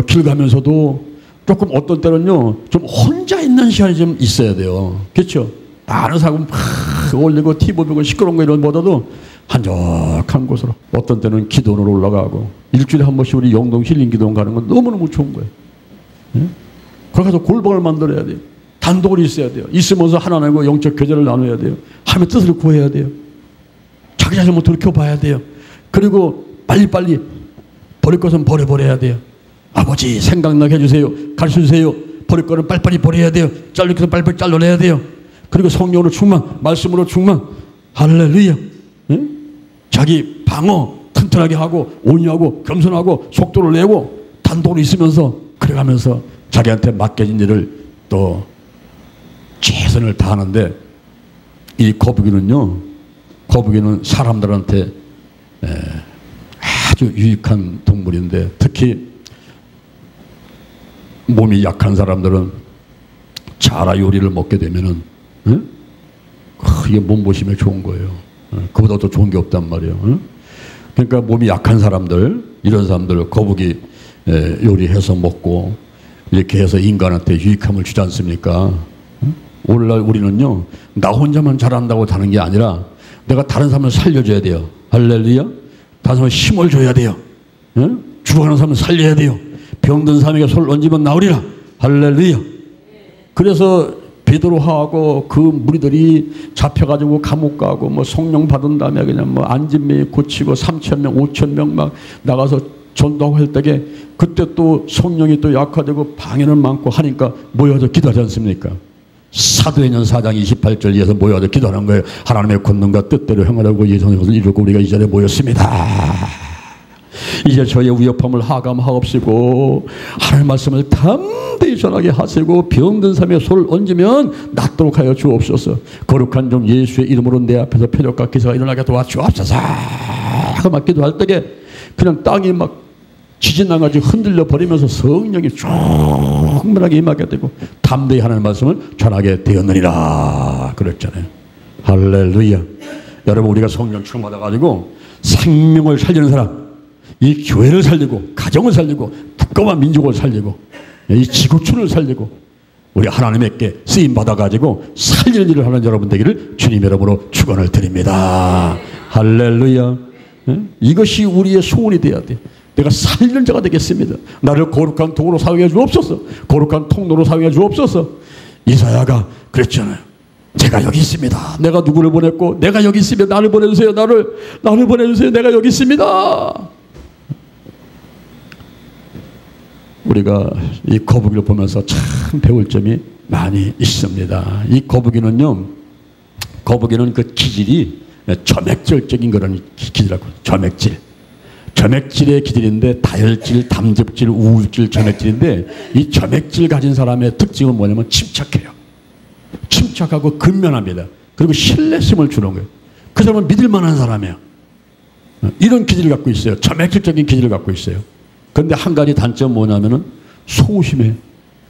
길 가면서도 조금 어떤 때는요 좀 혼자 있는 시간이 좀 있어야 돼요. 그렇죠? 다른 사람 막 올리고 TV 보고 시끄러운 거 이런 것보다도 한적한 곳으로 어떤 때는 기도원으로 올라가고 일주일에 한 번씩 우리 영동 힐링 기도원 가는 건 너무너무 좋은 거예요. 거기 가서 골방을 만들어야 돼요. 단독으로 있어야 돼요. 있으면서 하나님과 영적 교제를 나눠야 돼요. 하나님의 뜻을 구해야 돼요. 자기 자신을 돌이켜봐야 돼요. 그리고 빨리빨리 버릴 것은 버려버려야 돼요. 아버지 생각나게 해주세요. 가르쳐주세요. 버릴 거는 빨리빨리 버려야 돼요. 잘릴 것은 빨리빨리 잘라내야 돼요. 그리고 성령으로 충만, 말씀으로 충만. 할렐루야. 자기 방어 튼튼하게 하고 온유하고 겸손하고 속도를 내고 단독으로 있으면서 그래가면서 자기한테 맡겨진 일을 또 최선을 다하는데 이 거북이는 사람들한테 아주 유익한 동물인데 특히 몸이 약한 사람들은 자라 요리를 먹게 되면은 이게 몸보심에 좋은 거예요. 그보다 더 좋은 게 없단 말이에요. 그러니까 몸이 약한 사람들 이런 사람들 거북이 요리해서 먹고 이렇게 해서 인간한테 유익함을 주지 않습니까? 오늘날 우리는요 나 혼자만 잘한다고 하는 게 아니라 내가 다른 사람을 살려줘야 돼요. 할렐루야. 다른 사람을 힘을 줘야 돼요. 죽어가는 사람을 살려야 돼요. 병든 사람에게 손을 얹으면 나으리라. 할렐루야. 그래서 베드로하고 그 무리들이 잡혀가지고 감옥 가고 뭐 성령 받은 다음에 그냥 뭐 안진매에 고치고 3,000명 5,000명 막 나가서 전도하고 할 때에 그때 또 성령이 또 약화되고 방해는 많고 하니까 모여서 기도하지 않습니까? 사도행전 4장 28절에서 모여서 기도하는 거예요. 하나님의 권능과 뜻대로 행하라고 예정한 것을 이루고 우리가 이 자리에 모였습니다. 이제 저의 위협함을 하감하옵시고 하나님 말씀을 담대히 전하게 하시고 병든 사람의 손을 얹으면 낫도록 하여 주옵소서. 거룩한 종 예수의 이름으로 내 앞에서 표적과 기사가 일어나게 도와주옵소서 하고 막 기도할 때에 그냥 땅이 막 지진나가지고 흔들려 버리면서 성령이 충만하게 임하게 되고 담대히 하나님 말씀을 전하게 되었느니라 그랬잖아요. 할렐루야. 여러분, 우리가 성령 충만받아가지고 생명을 살리는 사람, 이 교회를 살리고 가정을 살리고 국가와 민족을 살리고 이 지구촌을 살리고 우리 하나님께 쓰임 받아가지고 살리는 일을 하는 여러분 되기를 주님 이름으로 축원을 드립니다. 할렐루야. 이것이 우리의 소원이 되어야 돼. 내가 살리는 자가 되겠습니다. 나를 거룩한 통으로 사용해 주옵소서. 거룩한 통로로 사용해 주옵소서. 이사야가 그랬잖아요. 제가 여기 있습니다. 내가 누구를 보냈고 내가 여기 있으면 나를 보내주세요. 나를 보내주세요. 내가 여기 있습니다. 우리가 이 거북이를 보면서 참 배울 점이 많이 있습니다. 이 거북이는 그 기질이 점액질적인 그런 기질이라고. 점액질의 기질인데 다혈질, 담즙질, 우울질, 점액질인데 이 점액질 가진 사람의 특징은 뭐냐면 침착해요. 침착하고 근면합니다. 그리고 신뢰심을 주는 거예요. 그 사람은 믿을 만한 사람이에요. 이런 기질을 갖고 있어요. 점액질적인 기질을 갖고 있어요. 그런데 한 가지 단점은 뭐냐면은 소심해.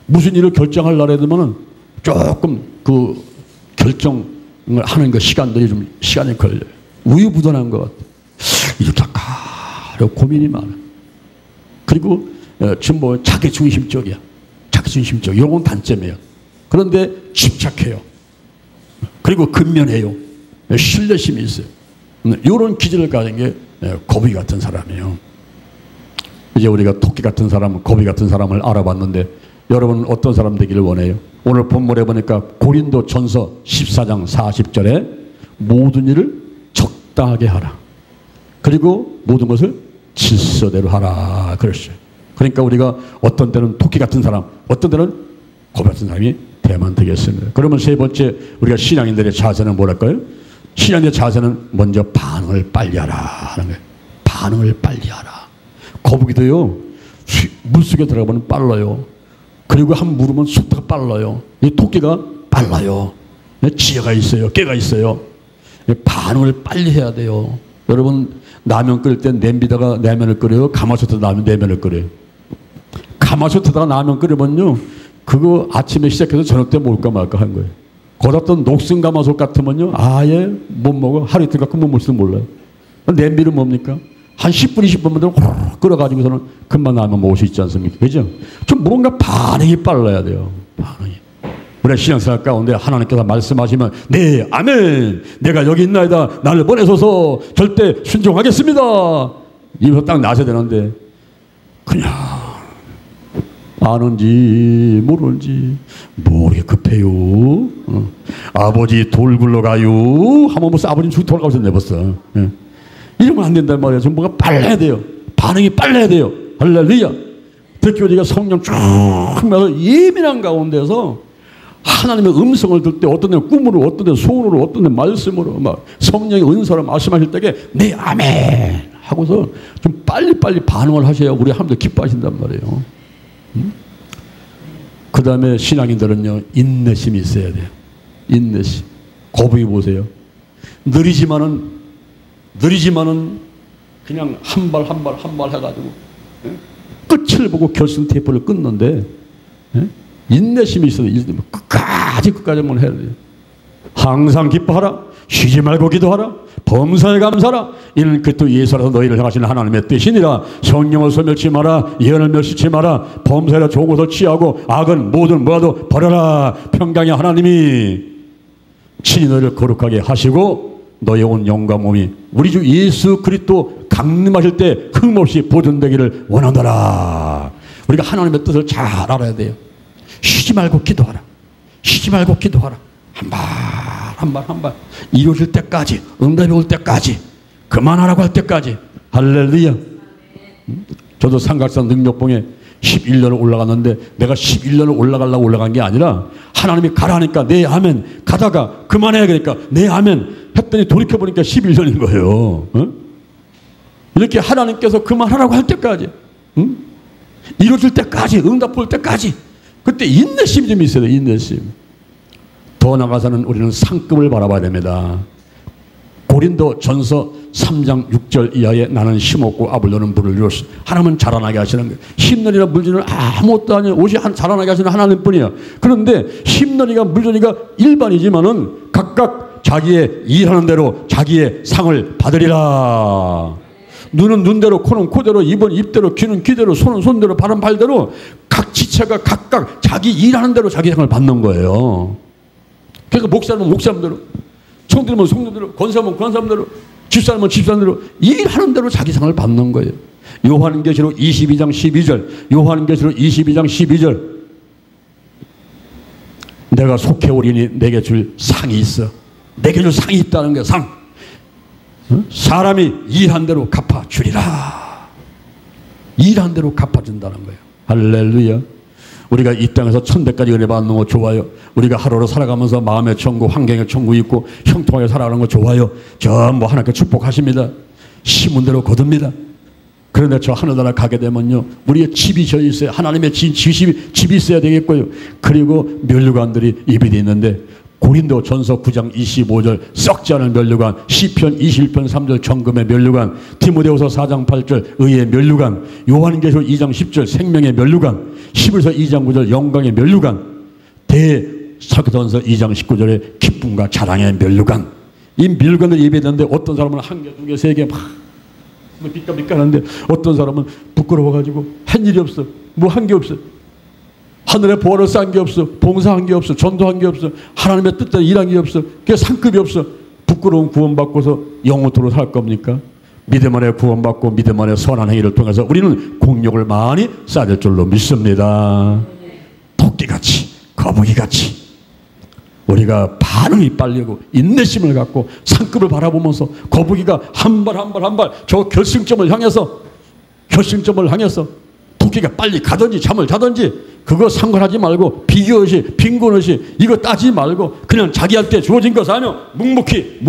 무슨 일을 결정할 날에 되면은 조금 그 결정을 하는 그 시간이 걸려요. 우유부단한 것 같아요. 이렇게 할까? 고민이 많아. 그리고 지금 뭐 자기중심적이야. 자기중심적. 이런 건 단점이에요. 그런데 침착해요. 그리고 근면해요. 신뢰심이 있어요. 이런 기질을 가진 게 거북이 같은 사람이에요. 이제 우리가 토끼 같은 사람, 거북이 같은 사람을 알아봤는데 여러분은 어떤 사람 되기를 원해요? 오늘 본문에 보니까 고린도전서 14장 40절에 모든 일을 적당하게 하라. 그리고 모든 것을 질서대로 하라 그랬어요. 그러니까 우리가 어떤 때는 토끼 같은 사람, 어떤 때는 거북이 같은 사람이 되면 되겠습니다. 그러면 세 번째 우리가 신앙인들의 자세는 뭐랄까요? 신앙인의 자세는 먼저 반응을 빨리 하라 하는 거예요. 반응을 빨리 하라. 거북이도요, 물속에 들어가면 빨라요. 그리고 한 물으면 속도가 빨라요. 이 토끼가 빨라요. 지혜가 있어요. 깨가 있어요. 반응을 빨리 해야 돼요. 여러분, 라면 끓일 때 냄비다가 라면을 끓여요? 가마솥에다 라면을 끓여요? 가마솥에다가 라면 끓이면요, 그거 아침에 시작해서 저녁 때 먹을까 말까 한 거예요. 거기다 또 녹슨 가마솥 같으면요, 아예 못 먹어. 하루 이틀 갖고 못 먹을지도 몰라요. 냄비는 뭡니까? 한 10분, 20분만 더 끓여가지고서는 금방 라면 먹을 수 있지 않습니까? 그죠? 좀 뭔가 반응이 빨라야 돼요. 반응이. 우리 신앙생활 가운데 하나님께서 말씀하시면 네, 아멘. 내가 여기 있나이다. 나를 보내소서. 절대 순종하겠습니다. 이거 딱 나서야 되는데 그냥 아는지 모르는지 모르게 급해요. 아버지 돌 굴러가요. 하면 벌써 아버지는 죽 돌아가셨네 벌써. 이러면 안 된단 말이에요. 좀 뭔가 빨라야 돼요. 반응이 빨라야 돼요. 할렐루야. 특히 우리가 성령 쭉 나서 예민한 가운데서 하나님의 음성을 들 때 어떤 데는 꿈으로, 어떤 데는 소원으로, 어떤 데는 말씀으로 막 성령의 은사로 말씀하실 때에 네, 아멘 하고서 좀 빨리빨리 반응을 하셔야 우리 하나님도 기뻐하신단 말이에요. 그 다음에 신앙인들은요, 인내심이 있어야 돼요. 인내심. 거북이 보세요. 느리지만은 그냥 한 발 해가지고 끝을 보고 결승 테이프를 끊는데 인내심이 있어요. 끝까지만 해야 돼요. 항상 기뻐하라. 쉬지 말고 기도하라. 범사에 감사하라. 이는 그리스도 예수라서 너희를 향하시는 하나님의 뜻이니라. 성령을 소멸치 마라. 예언을 멸시치 마라. 범사에 좋은 것을 취하고 악은 모든 뭐라도 버려라. 평강의 하나님이 친히 너희를 거룩하게 하시고 너의 온 영과 몸이 우리 주 예수 그리스도 강림하실 때 흠없이 보존되기를 원하노라. 우리가 하나님의 뜻을 잘 알아야 돼요. 쉬지 말고 기도하라. 쉬지 말고 기도하라. 한 발 이루어질 때까지, 응답이 올 때까지, 그만하라고 할 때까지. 할렐루야. 저도 삼각산 능력봉에 11년을 올라갔는데 내가 11년을 올라가려고 올라간 게 아니라 하나님이 가라니까 네 아멘. 가다가 그만해야 되니까 네 아멘 했더니 돌이켜보니까 11년인 거예요. 이렇게 하나님께서 그만하라고 할 때까지, 응? 이루어질 때까지, 응답 볼 때까지, 그때 인내심이 좀 있어야 돼. 인내심. 더 나아가서는 우리는 상급을 바라봐야 됩니다. 고린도 전서 3장 6절 이하에 나는 심었고 아볼로는 물을 이뤘어. 하나님은 자라나게 하시는 거예요. 심는이나 물주는 아무것도 아니에요. 오직 자라나게 하시는 하나님뿐이야. 그런데 심는이가 물주니가 일반이지만은 각각 자기의 일하는 대로 자기의 상을 받으리라. 눈은 눈대로, 코는 코대로, 입은 입대로, 귀는 귀대로, 손은 손대로, 발은 발대로 각 지체가 각각 자기 일하는 대로 자기 상을 받는 거예요. 그래서 목사님은 목사님대로, 성도님은 성도대로, 권사님은 권사님대로, 집사님은 집사님대로 일하는 대로 자기 상을 받는 거예요. 요한계시록 22장 12절, 요한계시록 22장 12절, 내가 속해 오리니 내게 줄 상이 있어. 내게 줄 상이 있다는 거야. 상. 사람이 일한 대로 갚아주리라. 일한 대로 갚아준다는 거예요. 할렐루야. 우리가 이 땅에서 천대까지 은혜 받는 거 좋아요. 우리가 하루를 살아가면서 마음의 천국, 환경의 천국 있고 형통하게 살아가는 거 좋아요. 전부 하나님께 축복하십니다. 심은 대로 거둡니다. 그런데 저 하늘나라 가게 되면요, 우리의 집이 져 있어요. 하나님의 집이 있어야 되겠고요. 그리고 면류관들이 입이 돼 있는데, 고린도 전서 9장 25절 썩지 않은 면류관, 시편 21편 3절 정금의 면류관, 디모데후서 4장 8절 의의 면류관, 요한계시록 2장 10절 생명의 면류관, 히브리서 2장 9절 영광의 면류관, 대사도전서 2장 19절의 기쁨과 자랑의 면류관. 이 면류관을 예배했는데 어떤 사람은 한 개, 두 개, 세 개 막 삐까삐까하는데 어떤 사람은 부끄러워가지고 한 일이 없어. 뭐 한 게 없어. 하늘에 보화를 쌓은 게 없어. 봉사한 게 없어. 전도한 게 없어. 하나님의 뜻대로 일한 게 없어. 그게 상급이 없어. 부끄러운 구원받고서 영원토록 살 겁니까? 믿음 안에 구원받고 믿음 안에 선한 행위를 통해서 우리는 공력을 많이 쌓을 줄로 믿습니다. 토끼같이, 거북이같이 우리가 반응이 빠르고 인내심을 갖고 상급을 바라보면서 거북이가 한 발 한 발 한 발 저 결승점을 향해서 토끼가 빨리 가든지 잠을 자든지 그거 상관하지 말고 비교의식, 빈곤의식 이거 따지지 말고 그냥 자기한테 주어진 것 하며 묵묵히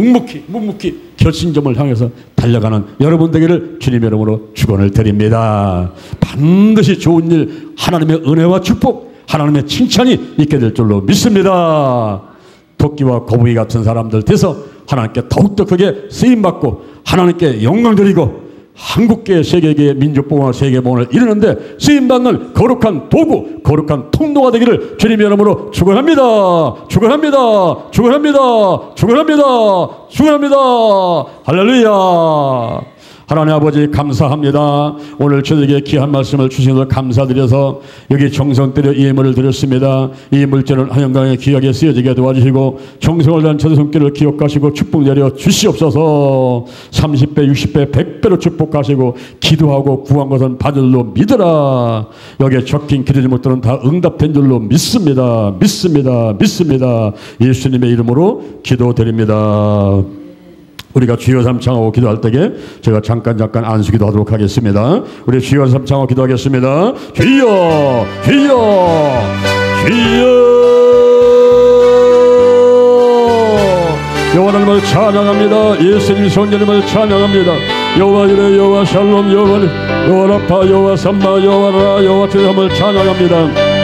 결승점을 향해서 달려가는 여러분 되기를 주님의 이름으로 축원을 드립니다. 반드시 좋은 일, 하나님의 은혜와 축복, 하나님의 칭찬이 있게 될 줄로 믿습니다. 토끼와 거북이 같은 사람들 돼서 하나님께 더욱더 크게 쓰임받고 하나님께 영광 드리고 한국계, 세계계, 민족봉화, 세계봉을 이루는데 쓰임받는 거룩한 도구, 거룩한 통로가 되기를 주님의 이름으로 축원합니다. 할렐루야. 하나님 아버지 감사합니다. 오늘 저에게 귀한 말씀을 주셔서 감사드려서 여기 정성 들여 예물을 드렸습니다. 이 물질은 한영강에 귀하게 쓰여지게 도와주시고 정성을 다한 저의 손길을 기억하시고 축복 내려 주시옵소서. 30배 60배 100배로 축복하시고 기도하고 구한 것은 받을 줄로 믿으라. 여기에 적힌 기도 제목들은 다 응답된 줄로 믿습니다. 예수님의 이름으로 기도드립니다. 우리가 주여 삼창하고 기도할 때에 제가 잠깐 안수기도 하도록 하겠습니다. 우리 주여 삼창하고 기도하겠습니다. 주여 여호와 하나님을 찬양합니다. 예수님 성령님을 찬양합니다. 여호와 이레 여호와 샬롬 여호와 라파 여호와 삼마 여호와 라 여호와 주님을 찬양합니다.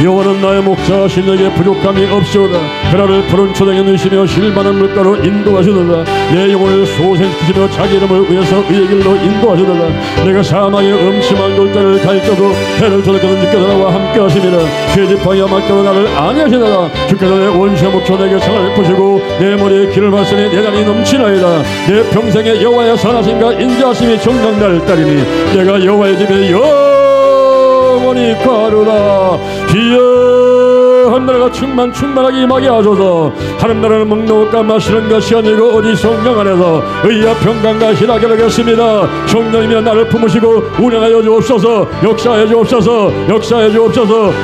여호와는 나의 목자신 내게 부족함이 없으오다. 그라를 푸른 초장에 누시며 실만한 물가로 인도하시도다. 내 영혼을 소생시키시며 자기 이름을 위해서 의의 길로 인도하시도다. 내가 사망의 음침한 골짜기를 갈지어도 해를 저녁에는 주께서 나와 함께 하심이라. 그 지팡이와 막대로 나를 안위하시도다. 주께서 내 원수의 목초 내게 상을 푸시고 내 머리에 길을 봤으니 내 잔이 넘치나이다. 내 평생에 여호와의 선하심과 인자하심이 정령날 따리니 내가 여호와의 집에 영원히 거하리라. 주여 하늘나라가 충만하게 임하게 하소서. 하늘나라는 먹는 것과 마시는 것이 아니고 어디 성령 안에서 의와 평강과 희락을 하겠습니다. 성령이며 나를 품으시고 운행하여 주옵소서. 역사하여 주옵소서.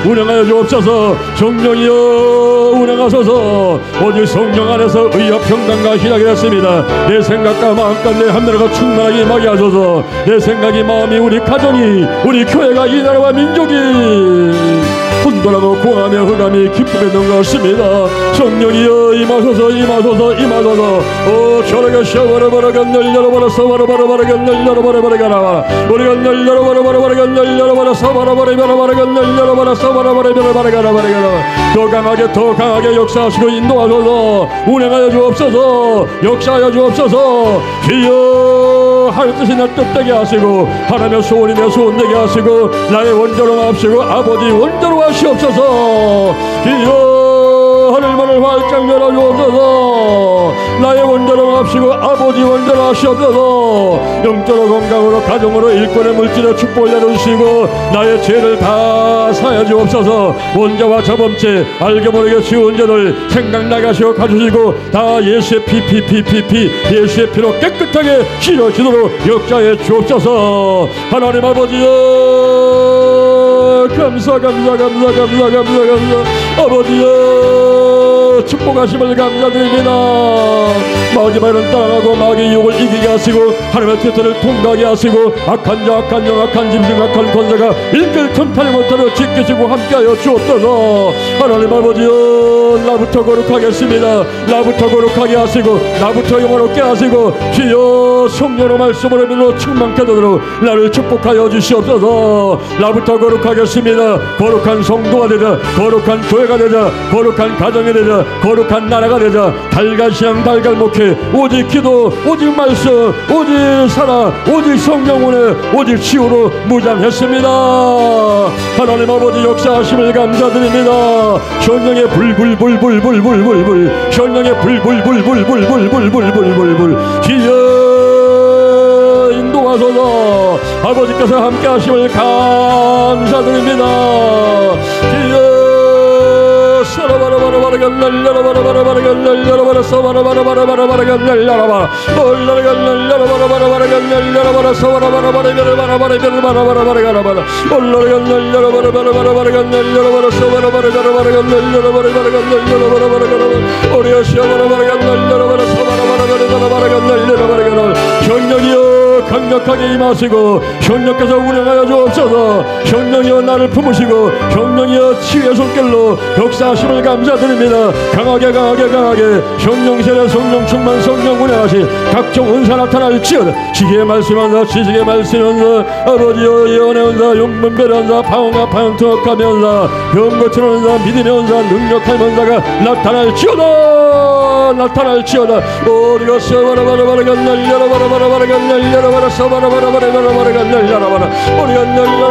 운행하여 주옵소서. 성령이여 운행하소서. 오직 성령 안에서 의와 평강과 희락이 됐습니다. 내 생각과 마음과 내 하늘나라가 충만하게 임하게 하소서. 내 생각이 마음이 우리 가정이 우리 교회가 이 나라와 민족이 순돌하고 공하며 흑암이 기쁨에 넘어갔습니다. 성령이여 임하소서 임하소서 임하소서. 오 저러게 샤바라바라가 날 열어버려서 바라바라바라가 날 열어버려버려가라. 우리가 날 열어버려버려버려가 날 열어버려 서바라바라바라가 날 열어버려 서바라바라바라가라바라가라. 더 강하게 역사하시고 인도하소서. 운행하여 주옵소서. 역사하여 주옵소서. 주여 하늘 뜻이 내 뜻되게 하시고 하나님의 소원이 내 소원 되게 하시고 나의 원자로 하시고 아버지 원자로 하시옵소서. 주여 하늘문을 활짝 열어주옵소서. 나의 원자로 하시고 아버지 원자로 하시옵소서. 영적으로 건강으로 가정으로 일꾼의 물질의 축복을 내려주시고 나의 죄를 다 사여 주옵소서. 원자와 저범죄 알게 모르게 지은 죄를 생각나게 하시고 가주시고 다 예수의 피 예수의 피로 깨끗하게 씻어지도록 역사해 주옵소서. 하나님 아버지여 감사 아버지여 축복하심을 감사드립니다. 마귀만은 따라가고 마귀의 욕을 이기게 하시고 하나님의 뜻을 통과하게 하시고 악한 자 악한 영 악한 짐승 악한 권세가 일끌 틈타지 못하도록 지키시고 함께하여 주옵소서. 하나님 아버지여 나부터 거룩하겠습니다. 나부터 거룩하게 하시고 나부터 영원롭게 하시고 주여 성령의 말씀으로 믿어 충만케 되도록 나를 축복하여 주시옵소서. 나부터 거룩하겠습니다. 거룩한 성도가 되자 거룩한 교회가 되자 거룩한 가정이 되자 거룩한 나라가 되자 달갈신앙 달갈목회 오직 기도 오직 말씀 오직 사랑 오직 성령운에 오직 치유로 무장했습니다. 하나님 아버지 역사하심을 감사드립니다. 성령의 불불불불불불불불 성령의 불불불불불불불불불불 주여 인도하소서. 아버지께서 함께 하심을 감사드립니다. 주여 성령이여 강력하게 임하시고 성령께서 운행하여 주옵소서. 성령이여 나를 품으시고 성령이여 치유의 손길로 역사하심을 감사드립니다. 강하게 성령세례 성령 충만 성령 운행하시 각종 은사 나타날지어다. 지식의 말씀한다 지식의 말씀한다 아버지여 예언해온다 용문배련다 방언과 방언투학하면서 병고치는다 믿음의 온사 능력할 원사가 나타날지어다. 우리가 서바라바라바라가 날 열어바라바라바라가 날 열어바라 서바라바라바라바라가 날 열어바라 우리가 날